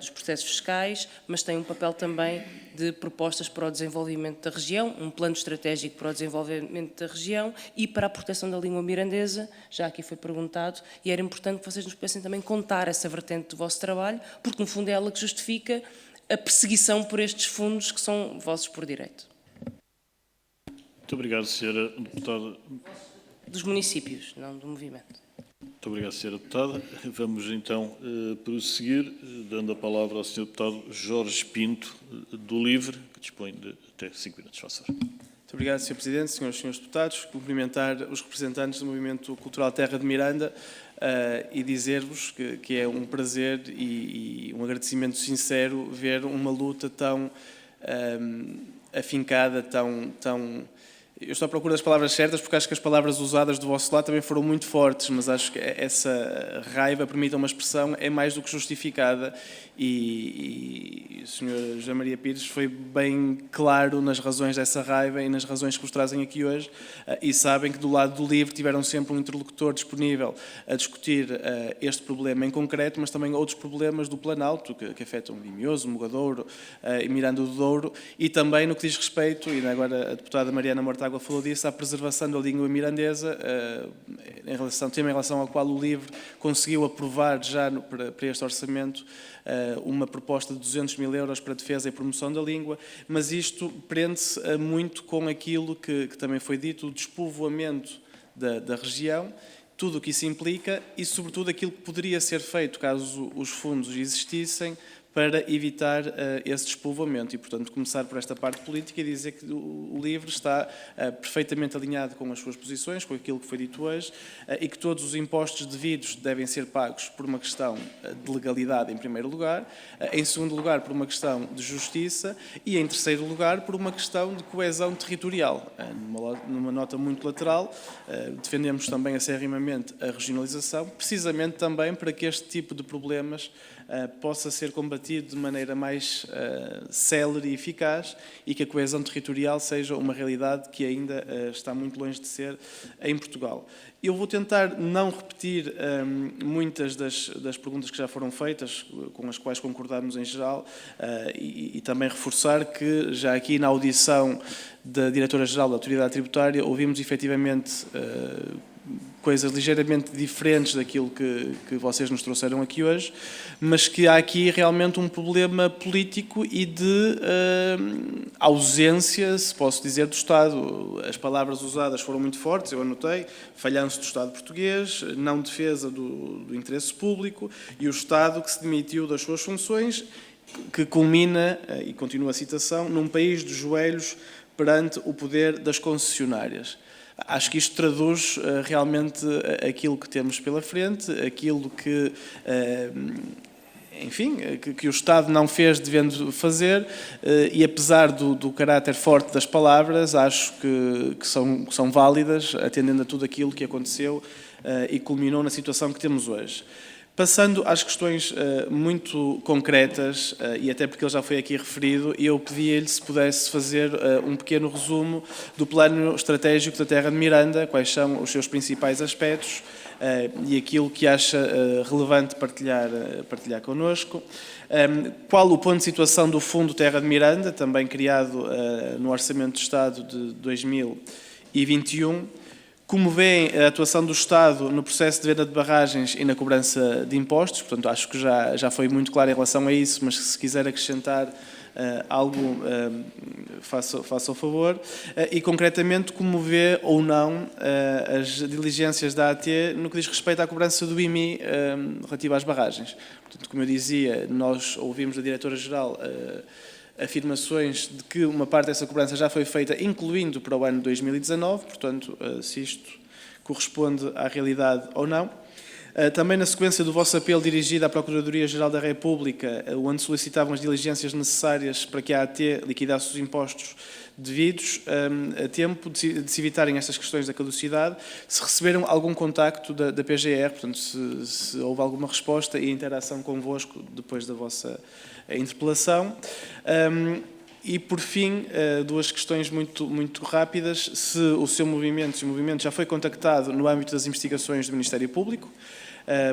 dos processos fiscais, mas tem um papel também de propostas para o desenvolvimento da região, um plano estratégico para o desenvolvimento da região e para a proteção da língua mirandesa, já aqui foi perguntado, e era importante que vocês nos pudessem também contar essa vertente do vosso trabalho, porque no fundo é ela que justifica a perseguição por estes fundos que são vossos por direito. Muito obrigado, Sra. Deputada. Dos municípios, não do movimento. Muito obrigado, Sra. Deputada. Vamos então prosseguir, dando a palavra ao Sr. Deputado Jorge Pinto, do LIVRE, que dispõe de até 5 minutos. Faça. Muito obrigado, Sr. Presidente, Senhoras e Senhores Deputados. Cumprimentar os representantes do Movimento Cultural Terra de Miranda e dizer-vos que é um prazer e um agradecimento sincero ver uma luta tão afincada, tão eu estou à procura das palavras certas porque acho que as palavras usadas do vosso lado também foram muito fortes, mas acho que essa raiva, permita uma expressão, é mais do que justificada e o Sr. José Maria Pires foi bem claro nas razões dessa raiva e nas razões que vos trazem aqui hoje e sabem que do lado do LIVRE tiveram sempre um interlocutor disponível a discutir este problema em concreto, mas também outros problemas do Planalto que afetam Vimioso, Mogadouro e Miranda do Douro e também no que diz respeito, e agora a deputada Mariana Mortágua falou disso, a preservação da língua mirandesa, tema em relação ao qual o LIVRE conseguiu aprovar já para este orçamento uma proposta de 200 mil euros para a defesa e promoção da língua, mas isto prende-se muito com aquilo que também foi dito, o despovoamento da região, tudo o que isso implica e, sobretudo, aquilo que poderia ser feito caso os fundos existissem para evitar esse despovoamento e, portanto, começar por esta parte política e dizer que o LIVRE está perfeitamente alinhado com as suas posições, com aquilo que foi dito hoje, e que todos os impostos devidos devem ser pagos por uma questão de legalidade, em primeiro lugar, em segundo lugar, por uma questão de justiça e, em terceiro lugar, por uma questão de coesão territorial. Numa nota muito lateral, defendemos também acerrimamente a regionalização, precisamente também para que este tipo de problemas possa ser combatido de maneira mais célere e eficaz e que a coesão territorial seja uma realidade que ainda está muito longe de ser em Portugal. Eu vou tentar não repetir muitas das perguntas que já foram feitas, com as quais concordamos em geral, e também reforçar que já aqui na audição da Diretora-Geral da Autoridade Tributária ouvimos efetivamente coisas ligeiramente diferentes daquilo que vocês nos trouxeram aqui hoje, mas que há aqui realmente um problema político e de ausência, se posso dizer, do Estado. As palavras usadas foram muito fortes, eu anotei, falhanço do Estado português, não defesa do interesse público e o Estado que se demitiu das suas funções, que culmina, e continua a citação, num país de joelhos perante o poder das concessionárias. Acho que isto traduz realmente aquilo que temos pela frente, aquilo que, enfim, que o Estado não fez devendo fazer, e apesar do caráter forte das palavras, acho que são válidas, atendendo a tudo aquilo que aconteceu e culminou na situação que temos hoje. Passando às questões muito concretas, e até porque ele já foi aqui referido, eu pedia-lhe se pudesse fazer um pequeno resumo do plano estratégico da Terra de Miranda, quais são os seus principais aspectos e aquilo que acha relevante partilhar connosco. Qual o ponto de situação do Fundo Terra de Miranda, também criado no Orçamento de Estado de 2021, como vêem a atuação do Estado no processo de venda de barragens e na cobrança de impostos. Portanto, acho que já foi muito claro em relação a isso, mas se quiser acrescentar algo, faça o favor. E, concretamente, como vê ou não as diligências da AT no que diz respeito à cobrança do IMI relativa às barragens. Portanto, como eu dizia, nós ouvimos da Diretora-Geral afirmações de que uma parte dessa cobrança já foi feita, incluindo para o ano 2019, portanto, se isto corresponde à realidade ou não. Também na sequência do vosso apelo dirigido à Procuradoria-Geral da República, onde solicitavam as diligências necessárias para que a AT liquidasse os impostos devidos a tempo de se evitarem estas questões da caducidade, se receberam algum contacto da PGR, portanto, se houve alguma resposta e interação convosco depois da vossa interpelação. E, por fim, duas questões muito rápidas. Se o movimento já foi contactado no âmbito das investigações do Ministério Público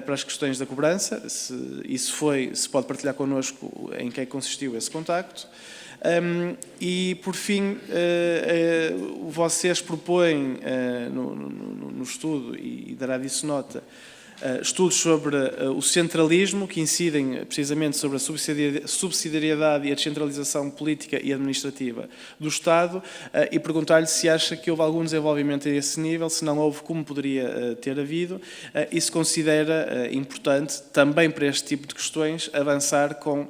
para as questões da cobrança, se pode partilhar connosco em que consistiu esse contacto. E, por fim, vocês propõem no estudo, e dará disso nota, estudos sobre o centralismo, que incidem precisamente sobre a subsidiariedade e a descentralização política e administrativa do Estado, e perguntar-lhe se acha que houve algum desenvolvimento a esse nível, se não houve, como poderia ter havido, e se considera importante, também para este tipo de questões, avançar com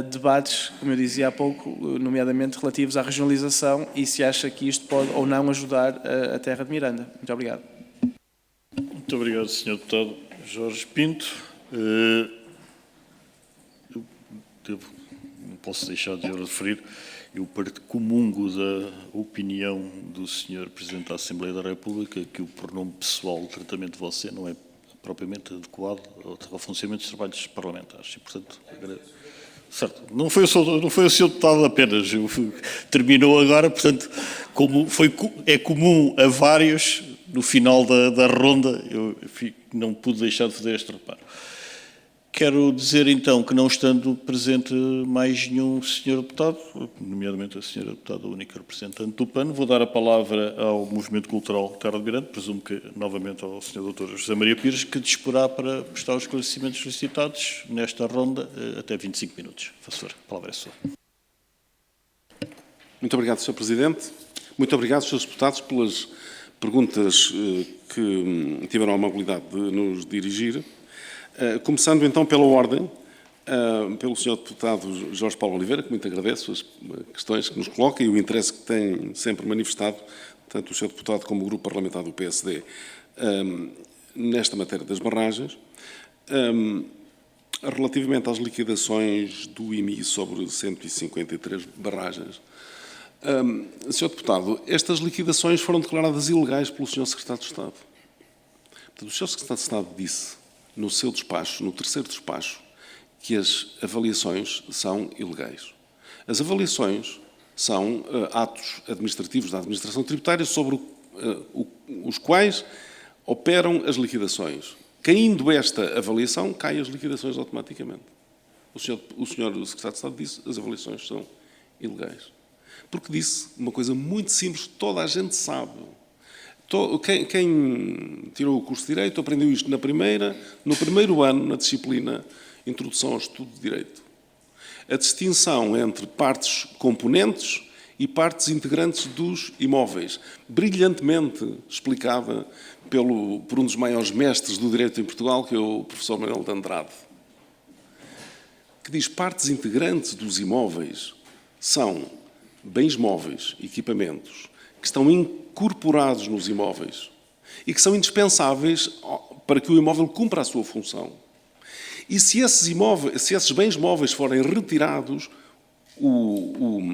debates, como eu dizia há pouco, nomeadamente relativos à regionalização, e se acha que isto pode ou não ajudar a Terra de Miranda. Muito obrigado. Muito obrigado, Sr. Deputado Jorge Pinto. Não posso deixar de o referir, eu comungo da opinião do Sr. Presidente da Assembleia da República que o pronome pessoal, o tratamento de você, não é propriamente adequado ao funcionamento dos trabalhos parlamentares. E, portanto, certo, não foi o Sr. Deputado apenas, terminou agora, portanto, como é comum a vários, no final da ronda, eu não pude deixar de fazer este reparo. Quero dizer, então, que não estando presente mais nenhum senhor deputado, nomeadamente a senhora deputada única representante do PAN, vou dar a palavra ao Movimento Cultural Terra de Miranda, presumo que novamente ao senhor doutor José Maria Pires, que disporá para prestar os esclarecimentos solicitados nesta ronda até 25 minutos. Faça favor, a palavra é sua. Muito obrigado, Sr. Presidente. Muito obrigado, Srs. Deputados, pelas perguntas que tiveram a amabilidade de nos dirigir. Começando então pela ordem, pelo Sr. Deputado Jorge Paulo Oliveira, que muito agradeço as questões que nos coloca e o interesse que tem sempre manifestado, tanto o Sr. Deputado como o Grupo Parlamentar do PSD, nesta matéria das barragens. Relativamente às liquidações do IMI sobre 153 barragens, Sr. Deputado, estas liquidações foram declaradas ilegais pelo Sr. Secretário de Estado. Portanto, o Sr. Secretário de Estado disse, no seu despacho, no terceiro despacho, que as avaliações são ilegais. As avaliações são atos administrativos da administração tributária sobre os quais operam as liquidações. Caindo esta avaliação, caem as liquidações automaticamente. O senhor Secretário de Estado disse que as avaliações são ilegais. Porque disse uma coisa muito simples, toda a gente sabe. Quem tirou o curso de Direito aprendeu isto no primeiro ano, na disciplina Introdução ao Estudo de Direito. A distinção entre partes componentes e partes integrantes dos imóveis, brilhantemente explicada por um dos maiores mestres do direito em Portugal, que é o professor Manuel de Andrade, que diz: partes integrantes dos imóveis são bens móveis, equipamentos, que estão incorporados nos imóveis e que são indispensáveis para que o imóvel cumpra a sua função. E se esses bens móveis forem retirados, o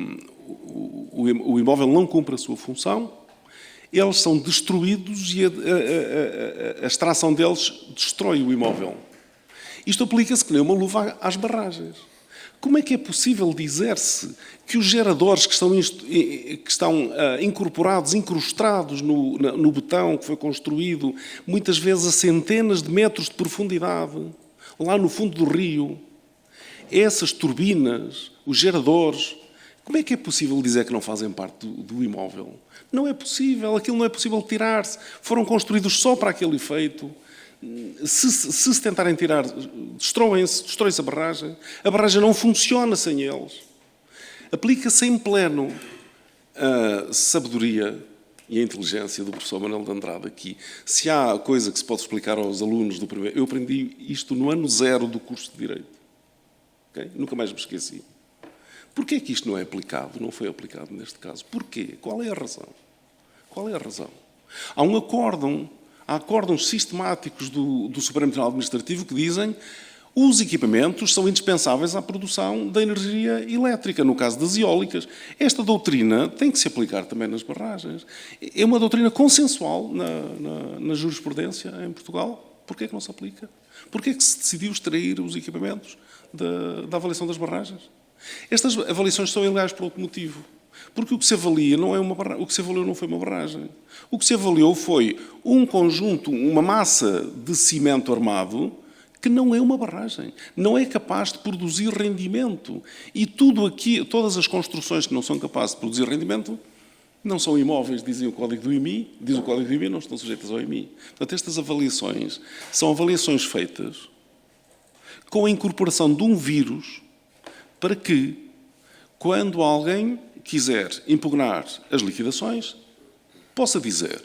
imóvel não cumpre a sua função, eles são destruídos e a extração deles destrói o imóvel. Isto aplica-se que nem uma luva às barragens. Como é que é possível dizer-se que os geradores que estão incorporados, incrustados no betão que foi construído, muitas vezes a centenas de metros de profundidade, lá no fundo do rio, essas turbinas, os geradores, como é que é possível dizer que não fazem parte do imóvel? Não é possível, aquilo não é possível tirar-se. Foram construídos só para aquele efeito. Se tentarem tirar, destrói-se a barragem não funciona sem eles. Aplica-se em pleno a sabedoria e a inteligência do professor Manuel de Andrade aqui. Se há coisa que se pode explicar aos alunos do primeiro... Eu aprendi isto no ano 0 do curso de Direito. Okay? Nunca mais me esqueci. Porquê é que isto não é aplicado? Não foi aplicado neste caso. Porquê? Qual é a razão? Qual é a razão? Há acórdãos sistemáticos do Supremo Tribunal Administrativo que dizem os equipamentos são indispensáveis à produção da energia elétrica, no caso das eólicas. Esta doutrina tem que se aplicar também nas barragens. É uma doutrina consensual na jurisprudência em Portugal. Porquê é que não se aplica? Porquê é que se decidiu extrair os equipamentos da avaliação das barragens? Estas avaliações são ilegais por outro motivo. Porque o que se avalia não é uma barragem, o que se avaliou não foi uma barragem. O que se avaliou foi um conjunto, uma massa de cimento armado que não é uma barragem, não é capaz de produzir rendimento. E tudo aqui, todas as construções que não são capazes de produzir rendimento, não são imóveis, dizem o Código do IMI, diz o Código do IMI, não estão sujeitas ao IMI. Portanto, estas avaliações são avaliações feitas com a incorporação de um vírus para que, quando alguém quiser impugnar as liquidações, possa dizer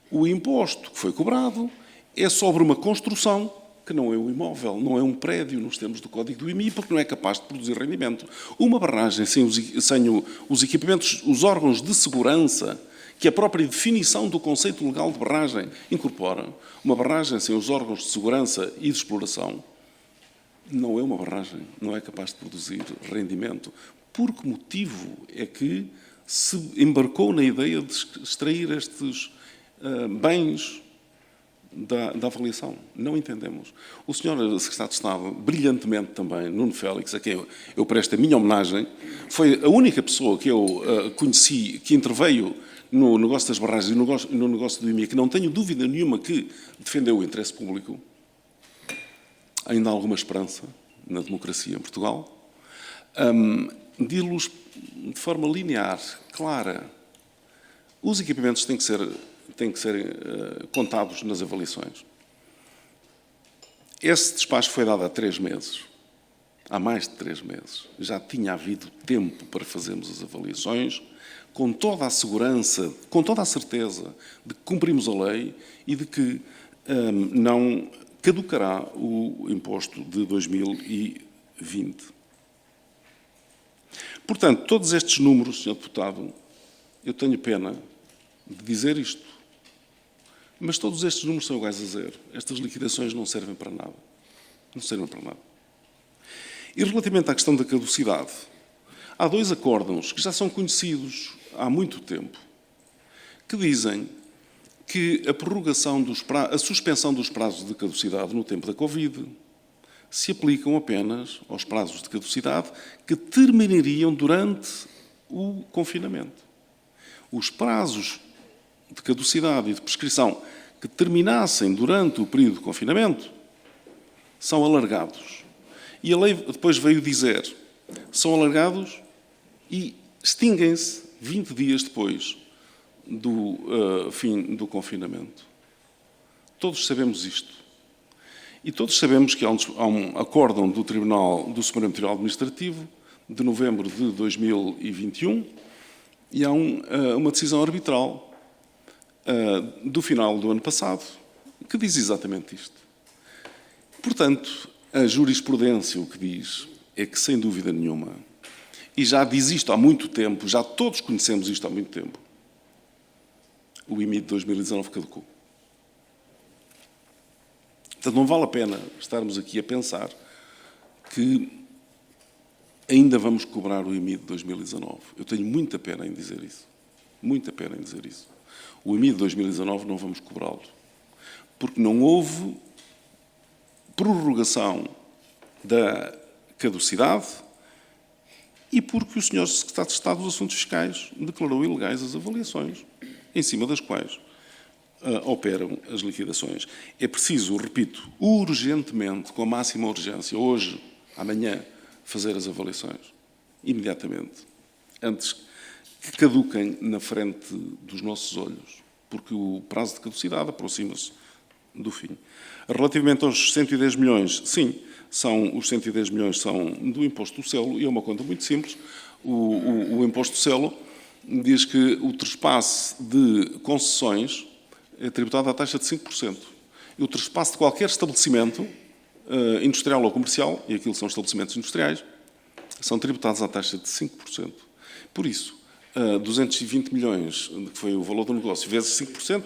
o imposto que foi cobrado é sobre uma construção que não é um imóvel, não é um prédio nos termos do Código do IMI, porque não é capaz de produzir rendimento. Uma barragem sem os equipamentos, os órgãos de segurança, que a própria definição do conceito legal de barragem incorpora, uma barragem sem os órgãos de segurança e de exploração, não é uma barragem, não é capaz de produzir rendimento. Por que motivo é que se embarcou na ideia de extrair estes bens da avaliação? Não entendemos. O Sr. Secretário de Estado, brilhantemente também, Nuno Félix, a quem eu presto a minha homenagem, foi a única pessoa que eu conheci que interveio no negócio das barragens e no negócio do IMI, que não tenho dúvida nenhuma que defendeu o interesse público. Ainda há alguma esperança na democracia em Portugal. Di-los de forma linear, clara. Os equipamentos têm que ser contados nas avaliações. Esse despacho foi dado há 3 meses. Há mais de 3 meses. Já tinha havido tempo para fazermos as avaliações, com toda a segurança, com toda a certeza de que cumprimos a lei e de que não caducará o imposto de 2020. Portanto, todos estes números, Sr. Deputado, eu tenho pena de dizer isto, mas todos estes números são iguais a zero. Estas liquidações não servem para nada. Não servem para nada. E relativamente à questão da caducidade, há 2 acórdãos que já são conhecidos há muito tempo, que dizem que a suspensão dos prazos de caducidade no tempo da Covid se aplicam apenas aos prazos de caducidade que terminariam durante o confinamento. Os prazos de caducidade e de prescrição que terminassem durante o período de confinamento são alargados. E a lei depois veio dizer, são alargados e extinguem-se 20 dias depois do fim do confinamento. Todos sabemos isto. E todos sabemos que há um acórdão do Supremo Tribunal Administrativo de novembro de 2021 e há uma decisão arbitral do final do ano passado que diz exatamente isto. Portanto, a jurisprudência o que diz é que, sem dúvida nenhuma, e já diz isto há muito tempo, já todos conhecemos isto há muito tempo, o IMI de 2019 caducou. Portanto, não vale a pena estarmos aqui a pensar que ainda vamos cobrar o IMI de 2019. Eu tenho muita pena em dizer isso. Muita pena em dizer isso. O IMI de 2019 não vamos cobrá-lo. Porque não houve prorrogação da caducidade e porque o Sr. Secretário de Estado dos Assuntos Fiscais declarou ilegais as avaliações, em cima das quais operam as liquidações. É preciso, repito, urgentemente, com a máxima urgência, hoje, amanhã, fazer as avaliações, imediatamente, antes que caduquem na frente dos nossos olhos, porque o prazo de caducidade aproxima-se do fim. Relativamente aos 110 milhões, sim, os 110 milhões são do imposto do selo, e é uma conta muito simples. O imposto do selo diz que o trespasse de concessões é tributado à taxa de 5%. E o trespasse de qualquer estabelecimento industrial ou comercial, e aquilo são estabelecimentos industriais, são tributados à taxa de 5%. Por isso, 220 milhões, que foi o valor do negócio, vezes 5%,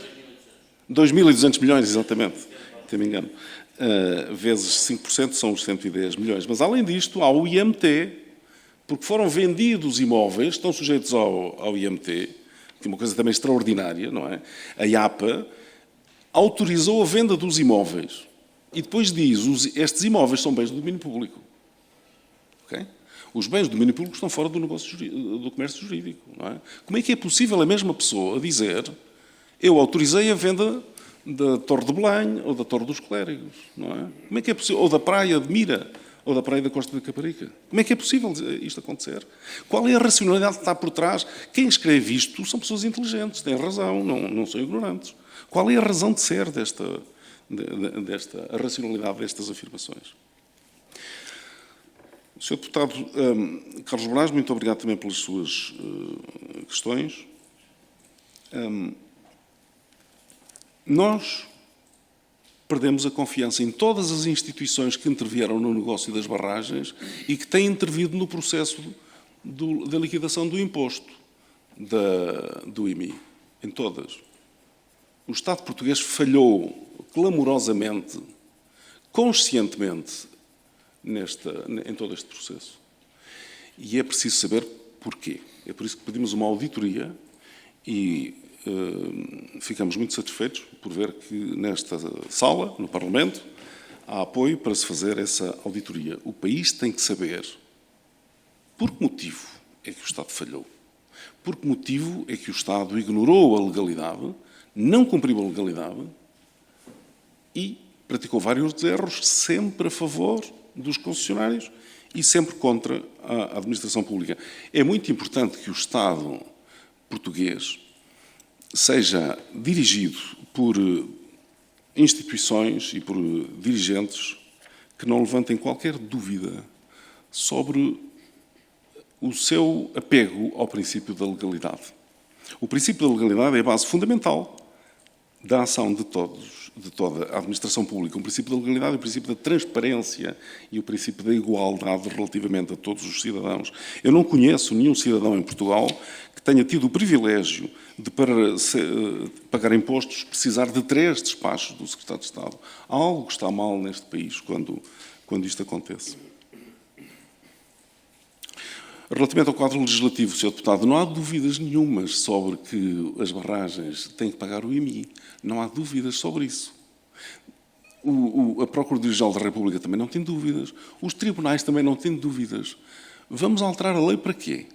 2.200 milhões, exatamente, se me engano, vezes 5% são os 110 milhões. Mas, além disto, há o IMT, porque foram vendidos imóveis, estão sujeitos ao IMT, que é uma coisa também extraordinária, não é? A IAPA autorizou a venda dos imóveis. E depois diz, estes imóveis são bens do domínio público. Okay? Os bens do domínio público estão fora do negócio do comércio jurídico. Não é? Como é que é possível a mesma pessoa dizer eu autorizei a venda da Torre de Belém ou da Torre dos Clérigos? Não é? Como é que é possível? Ou da Praia de Mira ou da Praia da Costa da Caparica? Como é que é possível isto acontecer? Qual é a racionalidade que está por trás? Quem escreve isto são pessoas inteligentes, têm razão, não são ignorantes. Qual é a razão de ser a racionalidade destas afirmações? Sr. Deputado Carlos Moraes, muito obrigado também pelas suas questões. Nós perdemos a confiança em todas as instituições que intervieram no negócio das barragens e que têm intervido no processo da liquidação do imposto do IMI. Em todas. O Estado português falhou clamorosamente, conscientemente, em todo este processo. E é preciso saber porquê. É por isso que pedimos uma auditoria e ficamos muito satisfeitos por ver que nesta sala, no Parlamento, há apoio para se fazer essa auditoria. O país tem que saber por que motivo é que o Estado falhou. Por que motivo é que o Estado ignorou a legalidade, não cumpriu a legalidade e praticou vários erros, sempre a favor dos concessionários e sempre contra a administração pública. É muito importante que o Estado português seja dirigido por instituições e por dirigentes que não levantem qualquer dúvida sobre o seu apego ao princípio da legalidade. O princípio da legalidade é a base fundamental da ação de toda a administração pública. O princípio da legalidade, o princípio da transparência e o princípio da igualdade relativamente a todos os cidadãos. Eu não conheço nenhum cidadão em Portugal que tenha tido o privilégio de, para pagar impostos, precisar de 3 despachos do Secretário de Estado. Há algo que está mal neste país quando isto acontece. Relativamente ao quadro legislativo, Sr. Deputado, não há dúvidas nenhumas sobre que as barragens têm que pagar o IMI. Não há dúvidas sobre isso. A Procuradoria-Geral da República também não tem dúvidas. Os tribunais também não têm dúvidas. Vamos alterar a lei para quê?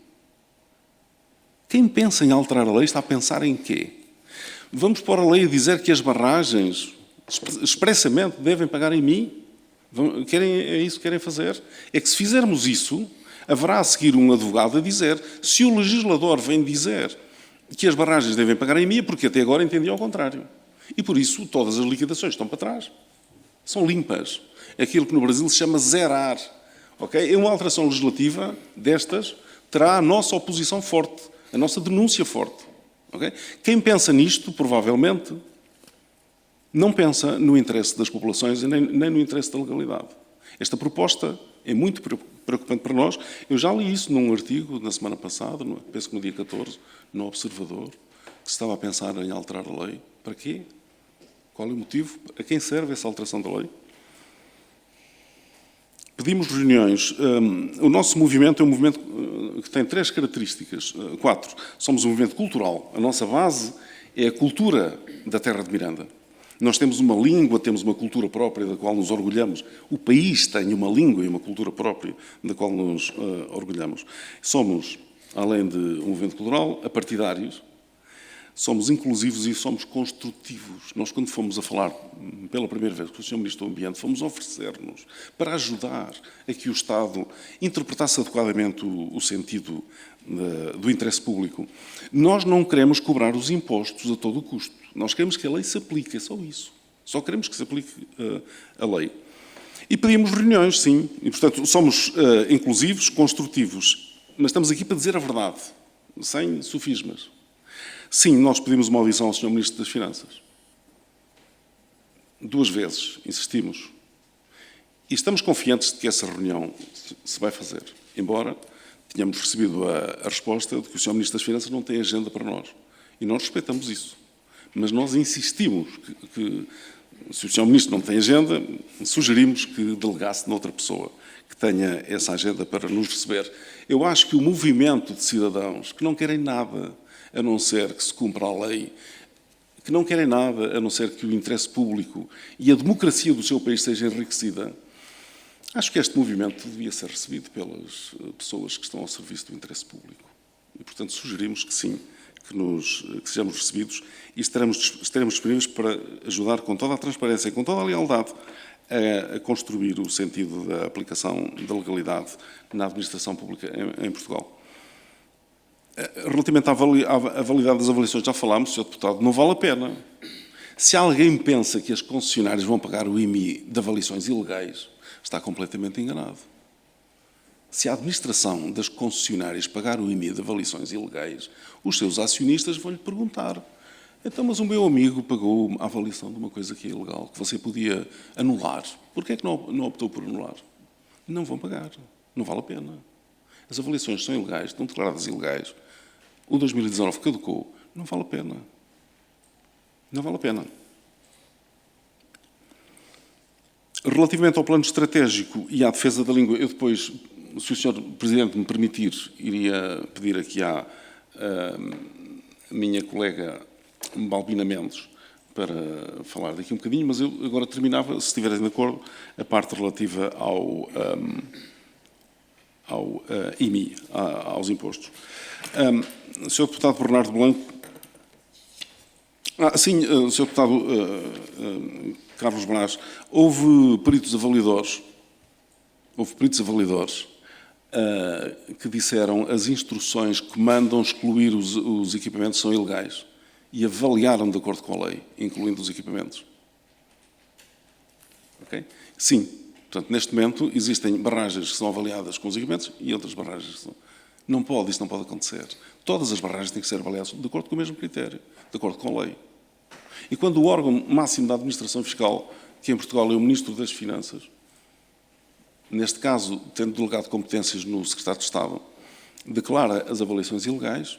Quem pensa em alterar a lei está a pensar em quê? Vamos pôr a lei a dizer que as barragens expressamente devem pagar IMI? É isso que querem fazer? É que se fizermos isso, haverá a seguir um advogado a dizer se o legislador vem dizer que as barragens devem pagar a IMI, porque até agora entendia ao contrário. E por isso todas as liquidações estão para trás. São limpas. Aquilo que no Brasil se chama zerar. Okay? Uma alteração legislativa destas terá a nossa oposição forte, a nossa denúncia forte. Okay? Quem pensa nisto, provavelmente, não pensa no interesse das populações e nem no interesse da legalidade. Esta proposta é muito preocupante para nós. Eu já li isso num artigo na semana passada, penso que no dia 14, no Observador, que se estava a pensar em alterar a lei. Para quê? Qual é o motivo? A quem serve essa alteração da lei? Pedimos reuniões. O nosso movimento é um movimento que tem 3 características, 4. Somos um movimento cultural. A nossa base é a cultura da terra de Miranda. Nós temos uma língua, temos uma cultura própria da qual nos orgulhamos. O país tem uma língua e uma cultura própria da qual nos orgulhamos. Somos, além de um movimento cultural, apartidários. Somos inclusivos e somos construtivos. Nós, quando fomos a falar pela primeira vez com o Sr. Ministro do Ambiente, fomos oferecer-nos para ajudar a que o Estado interpretasse adequadamente o sentido do interesse público. Nós não queremos cobrar os impostos a todo o custo. Nós queremos que a lei se aplique, é só isso. Só queremos que se aplique a lei. E pedimos reuniões, sim. E, portanto, somos inclusivos, construtivos. Mas estamos aqui para dizer a verdade, sem sofismas. Sim, nós pedimos uma audição ao Sr. Ministro das Finanças. 2 vezes, insistimos. E estamos confiantes de que essa reunião se vai fazer. Embora tenhamos recebido a resposta de que o Sr. Ministro das Finanças não tem agenda para nós. E nós respeitamos isso. Mas nós insistimos que se o Sr. Ministro não tem agenda, sugerimos que delegasse noutra pessoa que tenha essa agenda para nos receber. Eu acho que o movimento de cidadãos que não querem nada a não ser que se cumpra a lei, que não querem nada a não ser que o interesse público e a democracia do seu país seja enriquecida, acho que este movimento devia ser recebido pelas pessoas que estão ao serviço do interesse público. E, portanto, sugerimos que sim, que sejamos recebidos e estaremos disponíveis para ajudar com toda a transparência e com toda a lealdade a construir o sentido da aplicação da legalidade na administração pública em Portugal. Relativamente à validade das avaliações, já falámos, Sr. Deputado, não vale a pena. Se alguém pensa que as concessionárias vão pagar o IMI de avaliações ilegais, está completamente enganado. Se a administração das concessionárias pagar o IMI de avaliações ilegais, os seus acionistas vão-lhe perguntar: então, mas o meu amigo pagou a avaliação de uma coisa que é ilegal, que você podia anular. Por que é que não optou por anular? Não vão pagar. Não vale a pena. As avaliações são ilegais, estão declaradas ilegais. O 2019 caducou. Não vale a pena. Não vale a pena. Relativamente ao plano estratégico e à defesa da língua, eu depois, se o Sr. Presidente me permitir, iria pedir aqui à minha colega Balbina Mendes para falar daqui um bocadinho, mas eu agora terminava, se estiverem de acordo, a parte relativa ao IMI, aos impostos. Sr. Deputado Bernardo Blanco. Sim, Sr. Deputado Carlos Brás, houve peritos avaliadores que disseram as instruções que mandam excluir os equipamentos são ilegais e avaliaram de acordo com a lei, incluindo os equipamentos. Ok? Sim. Portanto, neste momento, existem barragens que são avaliadas com os equipamentos e outras barragens que são... Não pode, isso não pode acontecer. Todas as barragens têm que ser avaliadas de acordo com o mesmo critério, de acordo com a lei. E quando o órgão máximo da administração fiscal, que em Portugal é o Ministro das Finanças, neste caso, tendo delegado competências no Secretário de Estado, declara as avaliações ilegais,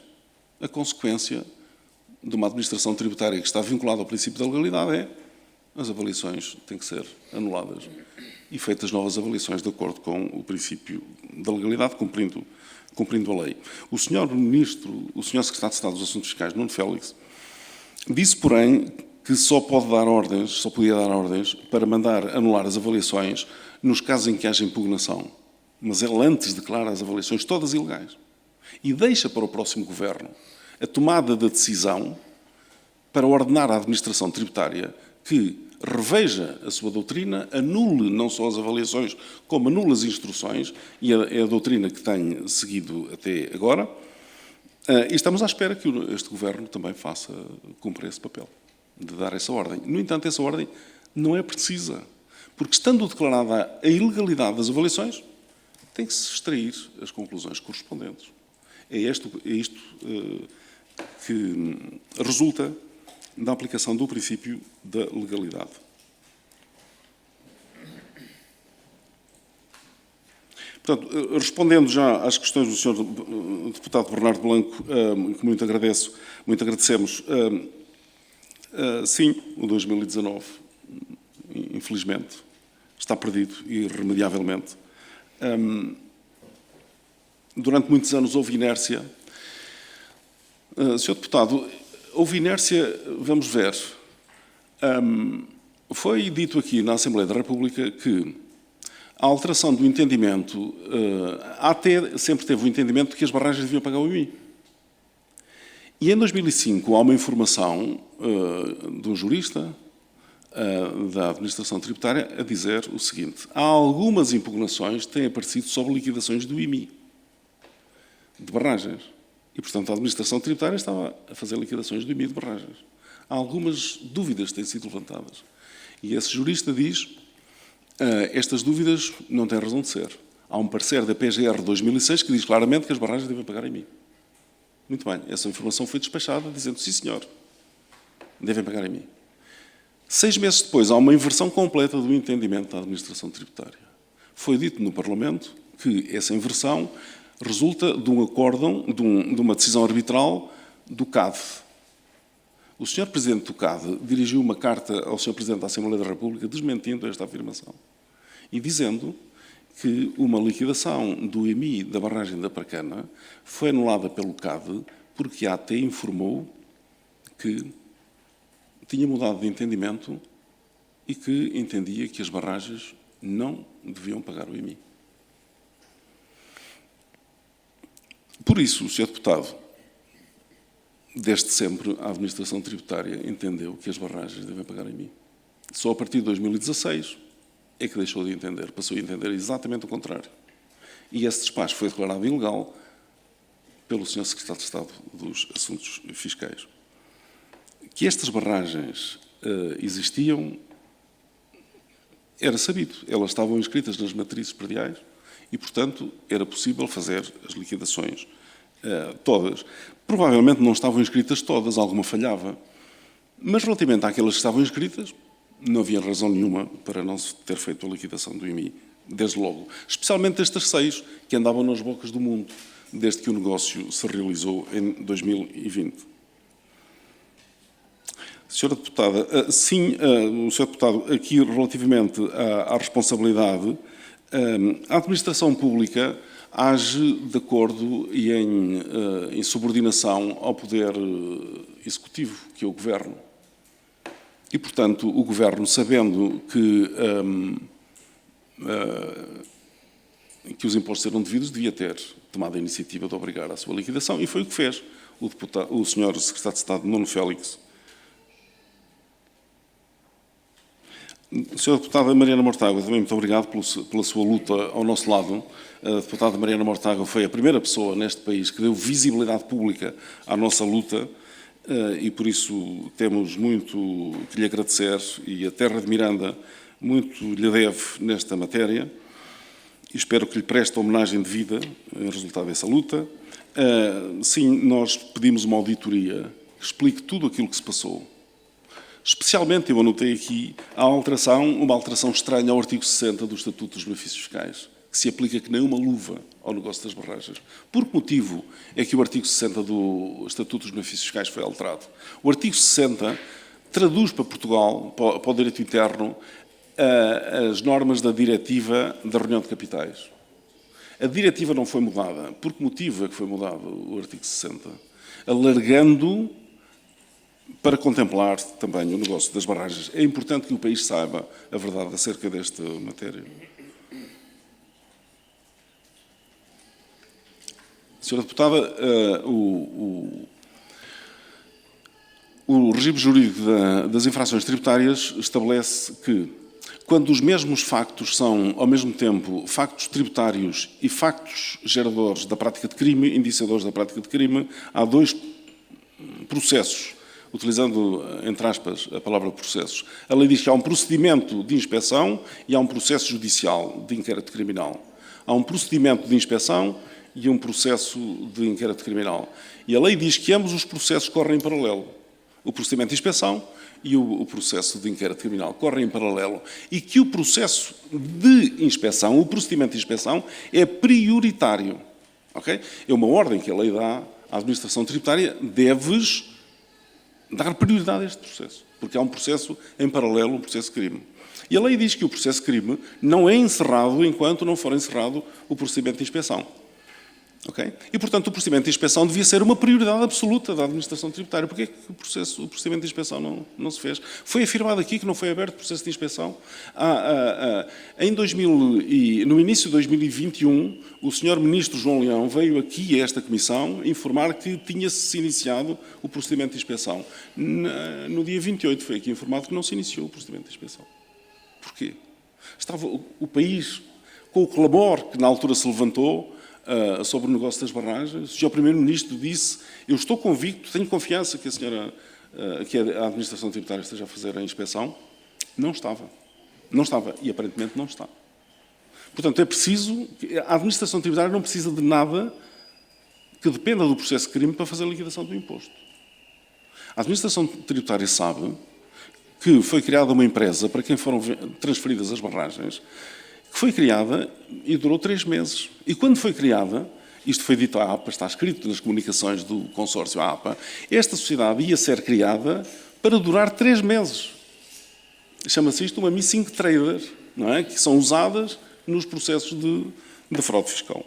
a consequência de uma administração tributária que está vinculada ao princípio da legalidade é as avaliações têm que ser anuladas e feitas novas avaliações de acordo com o princípio da legalidade, cumprindo a lei. O Sr. Ministro, o Sr. Secretário de Estado dos Assuntos Fiscais, Nuno Félix, disse, porém, que só podia dar ordens para mandar anular as avaliações nos casos em que haja impugnação. Mas ele antes declara as avaliações todas ilegais. E deixa para o próximo Governo a tomada da decisão para ordenar à administração tributária que reveja a sua doutrina, anule não só as avaliações, como anule as instruções, e é a doutrina que tem seguido até agora, e estamos à espera que este Governo também cumpra esse papel, de dar essa ordem. No entanto, essa ordem não é precisa, porque estando declarada a ilegalidade das avaliações, tem que se extrair as conclusões correspondentes. É isto que resulta da aplicação do princípio da legalidade. Portanto, respondendo já às questões do Sr. Deputado Bernardo Blanco, que muito agradecemos, sim, o 2019, infelizmente, está perdido irremediavelmente. Durante muitos anos houve inércia. Sr. Deputado, houve inércia, vamos ver. Foi dito aqui na Assembleia da República que a alteração do entendimento, a AT sempre teve o entendimento de que as barragens deviam pagar o IMI. E em 2005 há uma informação de um jurista da Administração Tributária a dizer o seguinte: há algumas impugnações que têm aparecido sobre liquidações do IMI, de barragens. E, portanto, a Administração Tributária estava a fazer liquidações do IMI de barragens. Há algumas dúvidas que têm sido levantadas. E esse jurista diz: estas dúvidas não têm razão de ser. Há um parecer da PGR 2006 que diz claramente que as barragens devem pagar IMI. Muito bem, essa informação foi despachada dizendo: sim, senhor, devem pagar IMI. 6 meses depois, há uma inversão completa do entendimento da Administração Tributária. Foi dito no Parlamento que essa inversão resulta de um acórdão, de uma decisão arbitral do CAD. O Sr. Presidente do CAD dirigiu uma carta ao Sr. Presidente da Assembleia da República desmentindo esta afirmação e dizendo que uma liquidação do IMI da barragem da Parcana foi anulada pelo CAD porque a AT informou que tinha mudado de entendimento e que entendia que as barragens não deviam pagar o IMI. Por isso, Sr. Deputado, desde sempre a Administração Tributária entendeu que as barragens devem pagar o IMI. Só a partir de 2016 é que deixou de entender, passou a entender exatamente o contrário. E esse despacho foi declarado ilegal pelo Sr. Secretário de Estado dos Assuntos Fiscais. Que estas barragens existiam era sabido. Elas estavam inscritas nas matrizes prediais e, portanto, era possível fazer as liquidações todas. Provavelmente não estavam inscritas todas, alguma falhava. Mas, relativamente àquelas que estavam inscritas, não havia razão nenhuma para não se ter feito a liquidação do IMI, desde logo. Especialmente estas 6 que andavam nas bocas do mundo, desde que o negócio se realizou em 2020. Senhora Deputada, sim, o Sr. Deputado, aqui relativamente à responsabilidade, a Administração Pública age de acordo e em subordinação ao Poder Executivo, que é o Governo. E, portanto, o Governo, sabendo que os impostos eram devidos, devia ter tomado a iniciativa de obrigar à sua liquidação, e foi o que fez o Sr. Secretário de Estado, Nuno Félix. Sra. Deputada Mariana Mortágua, também muito obrigado pela sua luta ao nosso lado. A deputada Mariana Mortágua foi a primeira pessoa neste país que deu visibilidade pública à nossa luta e, por isso, temos muito que lhe agradecer e a Terra de Miranda muito lhe deve nesta matéria. E espero que lhe preste a homenagem devida em resultado dessa luta. Sim, nós pedimos uma auditoria que explique tudo aquilo que se passou. Especialmente, eu anotei aqui, há uma alteração estranha ao artigo 60 do Estatuto dos Benefícios Fiscais, que se aplica que nem uma luva ao negócio das barragens. Por que motivo é que o artigo 60 do Estatuto dos Benefícios Fiscais foi alterado? O artigo 60 traduz para Portugal, para o direito interno, as normas da diretiva da reunião de capitais. A diretiva não foi mudada. Por que motivo é que foi mudado o artigo 60? Alargando para contemplar também o negócio das barragens. É importante que o país saiba a verdade acerca desta matéria. Senhora Deputada, o regime jurídico das infrações tributárias estabelece que, quando os mesmos factos são, ao mesmo tempo, factos tributários e factos geradores da prática de crime, indiciadores da prática de crime, há 2 processos, utilizando, entre aspas, a palavra processos. A lei diz que há um procedimento de inspeção e há um processo judicial de inquérito criminal. Há um procedimento de inspeção e um processo de inquérito criminal. E a lei diz que ambos os processos correm em paralelo. O procedimento de inspeção e o processo de inquérito criminal correm em paralelo e que o processo de inspeção, o procedimento de inspeção, é prioritário. Okay? É uma ordem que a lei dá à administração tributária, deves dar prioridade a este processo, porque há um processo em paralelo, um processo de crime. E a lei diz que o processo de crime não é encerrado enquanto não for encerrado o procedimento de inspeção. Okay? E, portanto, o procedimento de inspeção devia ser uma prioridade absoluta da administração tributária. Porquê que o procedimento de inspeção não se fez? Foi afirmado aqui que não foi aberto o processo de inspeção. No início de 2021, o Sr. Ministro João Leão veio aqui a esta Comissão informar que tinha-se iniciado o procedimento de inspeção. No dia 28 foi aqui informado que não se iniciou o procedimento de inspeção. Porquê? Estava o país com o clamor que na altura se levantou sobre o negócio das barragens. O Sr. Primeiro-Ministro disse: eu estou convicto, tenho confiança que a administração tributária esteja a fazer a inspeção. Não estava. Não estava. E aparentemente não está. Portanto, é preciso... A administração tributária não precisa de nada que dependa do processo de crime para fazer a liquidação do imposto. A administração tributária sabe que foi criada uma empresa para quem foram transferidas as barragens, que foi criada e durou 3 meses. E quando foi criada, isto foi dito à APA, está escrito nas comunicações do consórcio à APA, esta sociedade ia ser criada para durar 3 meses. Chama-se isto uma missing trader, não é? Que são usadas nos processos de fraude fiscal.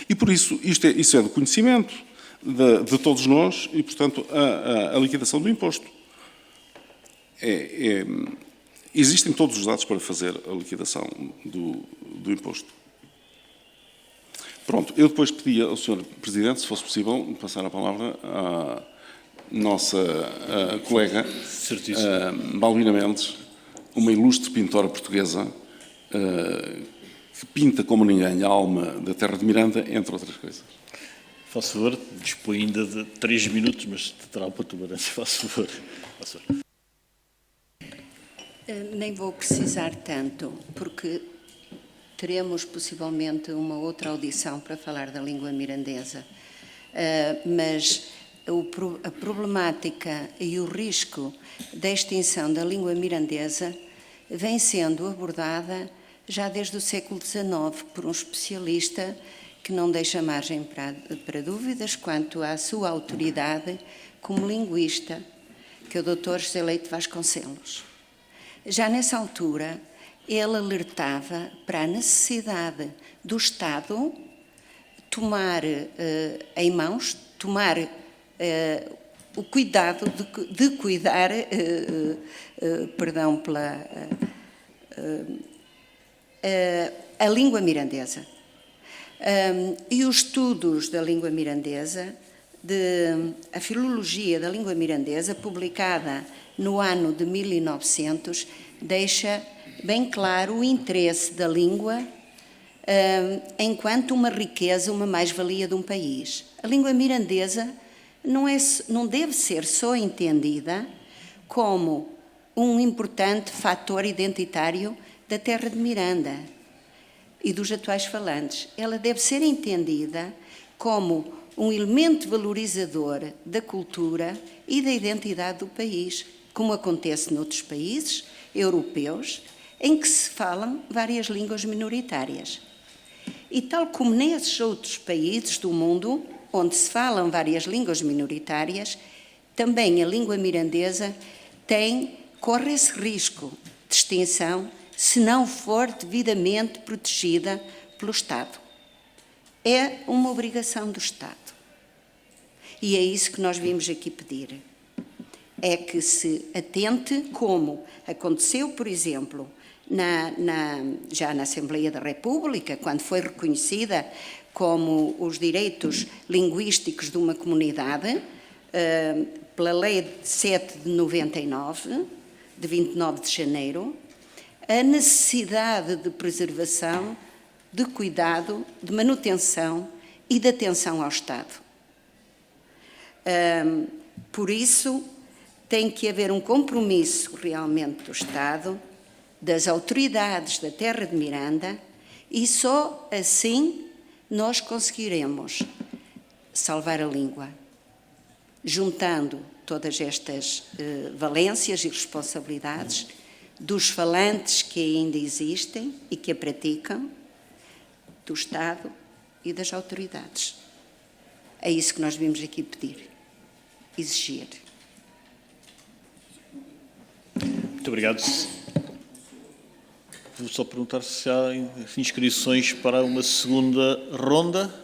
E por isso, isso é do conhecimento de todos nós e, portanto, a liquidação do imposto. Existem todos os dados para fazer a liquidação do imposto. Pronto, eu depois pedi ao Sr. Presidente, se fosse possível, passar a palavra à nossa colega, Balbina Mendes, uma ilustre pintora portuguesa que pinta como ninguém a alma da terra de Miranda, entre outras coisas. Faço favor, dispõe ainda de 3 minutos, mas terá uma tolerância, faço favor. Nem vou precisar tanto, porque teremos possivelmente uma outra audição para falar da língua mirandesa. Mas a problemática e o risco da extinção da língua mirandesa vem sendo abordada já desde o século XIX por um especialista que não deixa margem para dúvidas quanto à sua autoridade como linguista, que é o Dr. José Leite Vasconcelos. Já nessa altura, ele alertava para a necessidade do Estado tomar em mãos, tomar o cuidado de cuidar, a língua mirandesa. E os estudos da língua mirandesa, a filologia da língua mirandesa, publicada no ano de 1900, deixa bem claro o interesse da língua enquanto uma riqueza, uma mais-valia de um país. A língua mirandesa não deve ser só entendida como um importante fator identitário da terra de Miranda e dos atuais falantes. Ela deve ser entendida como um elemento valorizador da cultura e da identidade do país, como acontece noutros países europeus, em que se falam várias línguas minoritárias. E tal como nesses outros países do mundo, onde se falam várias línguas minoritárias, também a língua mirandesa corre esse risco de extinção se não for devidamente protegida pelo Estado. É uma obrigação do Estado. E é isso que nós vimos aqui pedir. É que se atente, como aconteceu, por exemplo, já na Assembleia da República, quando foi reconhecida como os direitos linguísticos de uma comunidade, pela Lei 7 de 99, de 29 de janeiro, a necessidade de preservação, de cuidado, de manutenção e de atenção ao Estado. Por isso, tem que haver um compromisso realmente do Estado, das autoridades da terra de Miranda, e só assim nós conseguiremos salvar a língua. juntando todas estas valências e responsabilidades dos falantes que ainda existem e que a praticam, do Estado e das autoridades. É isso que nós vimos aqui pedir, exigir. Muito obrigado. Vou só perguntar se há inscrições para uma segunda ronda.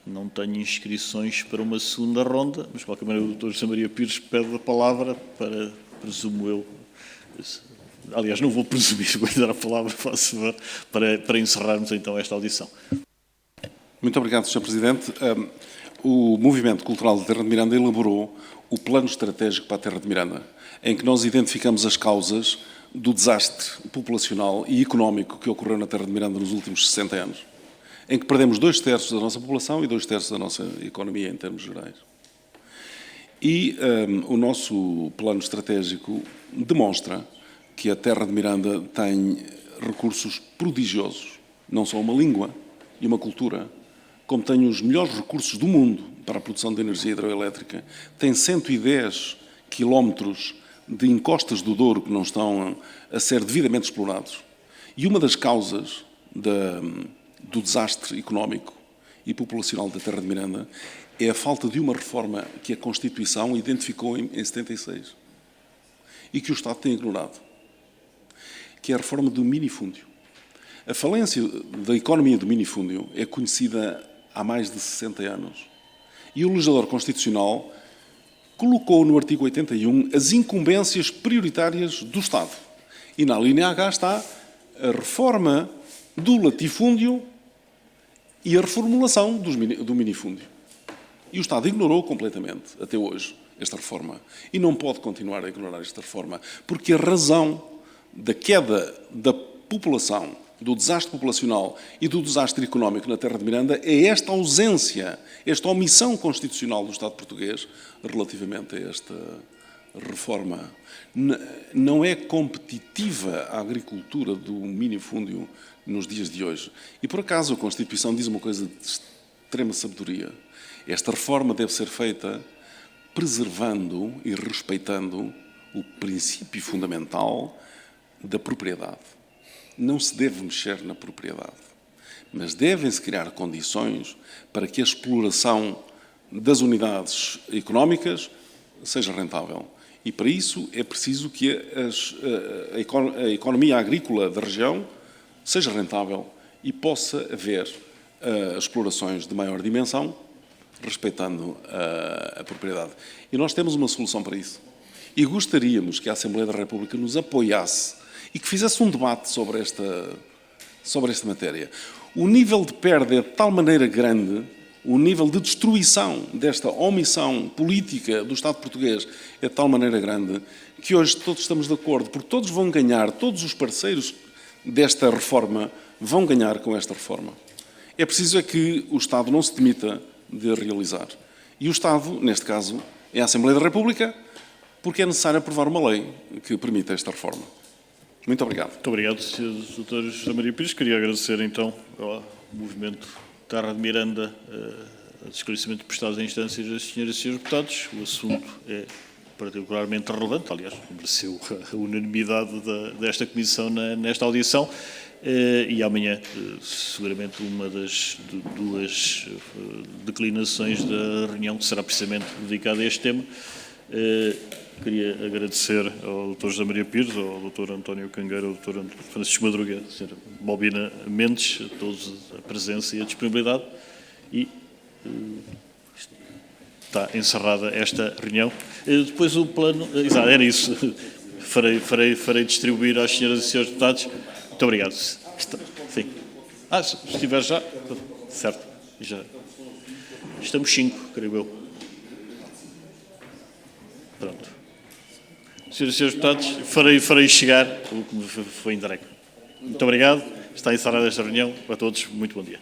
Não tenho inscrições para uma segunda ronda, mas de qualquer maneira o Dr. José Maria Pires pede a palavra para, presumo eu, aliás, não vou presumir, vou dar a palavra, faço favor, para encerrarmos então esta audição. Muito obrigado, Sr. Presidente. O Movimento Cultural da Terra de Miranda elaborou o Plano Estratégico para a Terra de Miranda, em que nós identificamos as causas do desastre populacional e económico que ocorreu na Terra de Miranda nos últimos 60 anos, em que perdemos 2/3 da nossa população e 2/3 da nossa economia em termos gerais. E o nosso plano estratégico demonstra que a Terra de Miranda tem recursos prodigiosos, não só uma língua e uma cultura, como tem os melhores recursos do mundo para a produção de energia hidroelétrica, tem 110 quilómetros de encostas do Douro que não estão a ser devidamente explorados. E uma das causas do desastre económico e populacional da Terra de Miranda é a falta de uma reforma que a Constituição identificou em 76 e que o Estado tem ignorado, que é a reforma do minifúndio. A falência da economia do minifúndio é conhecida há mais de 60 anos e o legislador constitucional colocou no artigo 81 as incumbências prioritárias do Estado. E na linha H está a reforma do latifúndio e a reformulação do minifúndio. E o Estado ignorou completamente, até hoje, esta reforma. E não pode continuar a ignorar esta reforma, porque a razão da queda da população, do desastre populacional e do desastre económico na Terra de Miranda é esta ausência, esta omissão constitucional do Estado português relativamente a esta reforma. Não é competitiva a agricultura do minifúndio nos dias de hoje. E, por acaso, a Constituição diz uma coisa de extrema sabedoria. Esta reforma deve ser feita preservando e respeitando o princípio fundamental da propriedade. Não se deve mexer na propriedade, mas devem-se criar condições para que a exploração das unidades económicas seja rentável. E, para isso, é preciso que a economia agrícola da região seja rentável e possa haver explorações de maior dimensão, respeitando a propriedade. E nós temos uma solução para isso. E gostaríamos que a Assembleia da República nos apoiasse e que fizesse um debate sobre esta matéria. O nível de perda é de tal maneira grande, o nível de destruição desta omissão política do Estado português é de tal maneira grande, que hoje todos estamos de acordo, porque todos vão ganhar, todos os parceiros desta reforma vão ganhar com esta reforma. É preciso é que o Estado não se demita de a realizar. E o Estado, neste caso, é a Assembleia da República, porque é necessário aprovar uma lei que permita esta reforma. Muito obrigado. Muito obrigado, Sr. José Maria Pires. Queria agradecer, então, ao Movimento Terra de Miranda o esclarecimento prestado em instâncias das senhoras e senhores deputados. O assunto é particularmente relevante, aliás, mereceu a unanimidade desta Comissão nesta audição. E amanhã, seguramente, uma das duas declinações da reunião será precisamente dedicada a este tema. Queria agradecer ao Dr. José Maria Pires, ao Dr. António Cangueiro, ao Dr. Francisco Madruga, à Sra. Balbina Mendes, a todos a presença e a disponibilidade. E está encerrada esta reunião. Depois o plano... Exato, era isso. Farei distribuir às senhoras e senhores deputados. Muito obrigado. Sim. Se estiver já... Certo. Já. Estamos 5, creio eu. Pronto. Senhoras e senhores deputados, farei chegar o que me foi entregue. Muito obrigado. Está encerrada esta reunião. A todos, muito bom dia.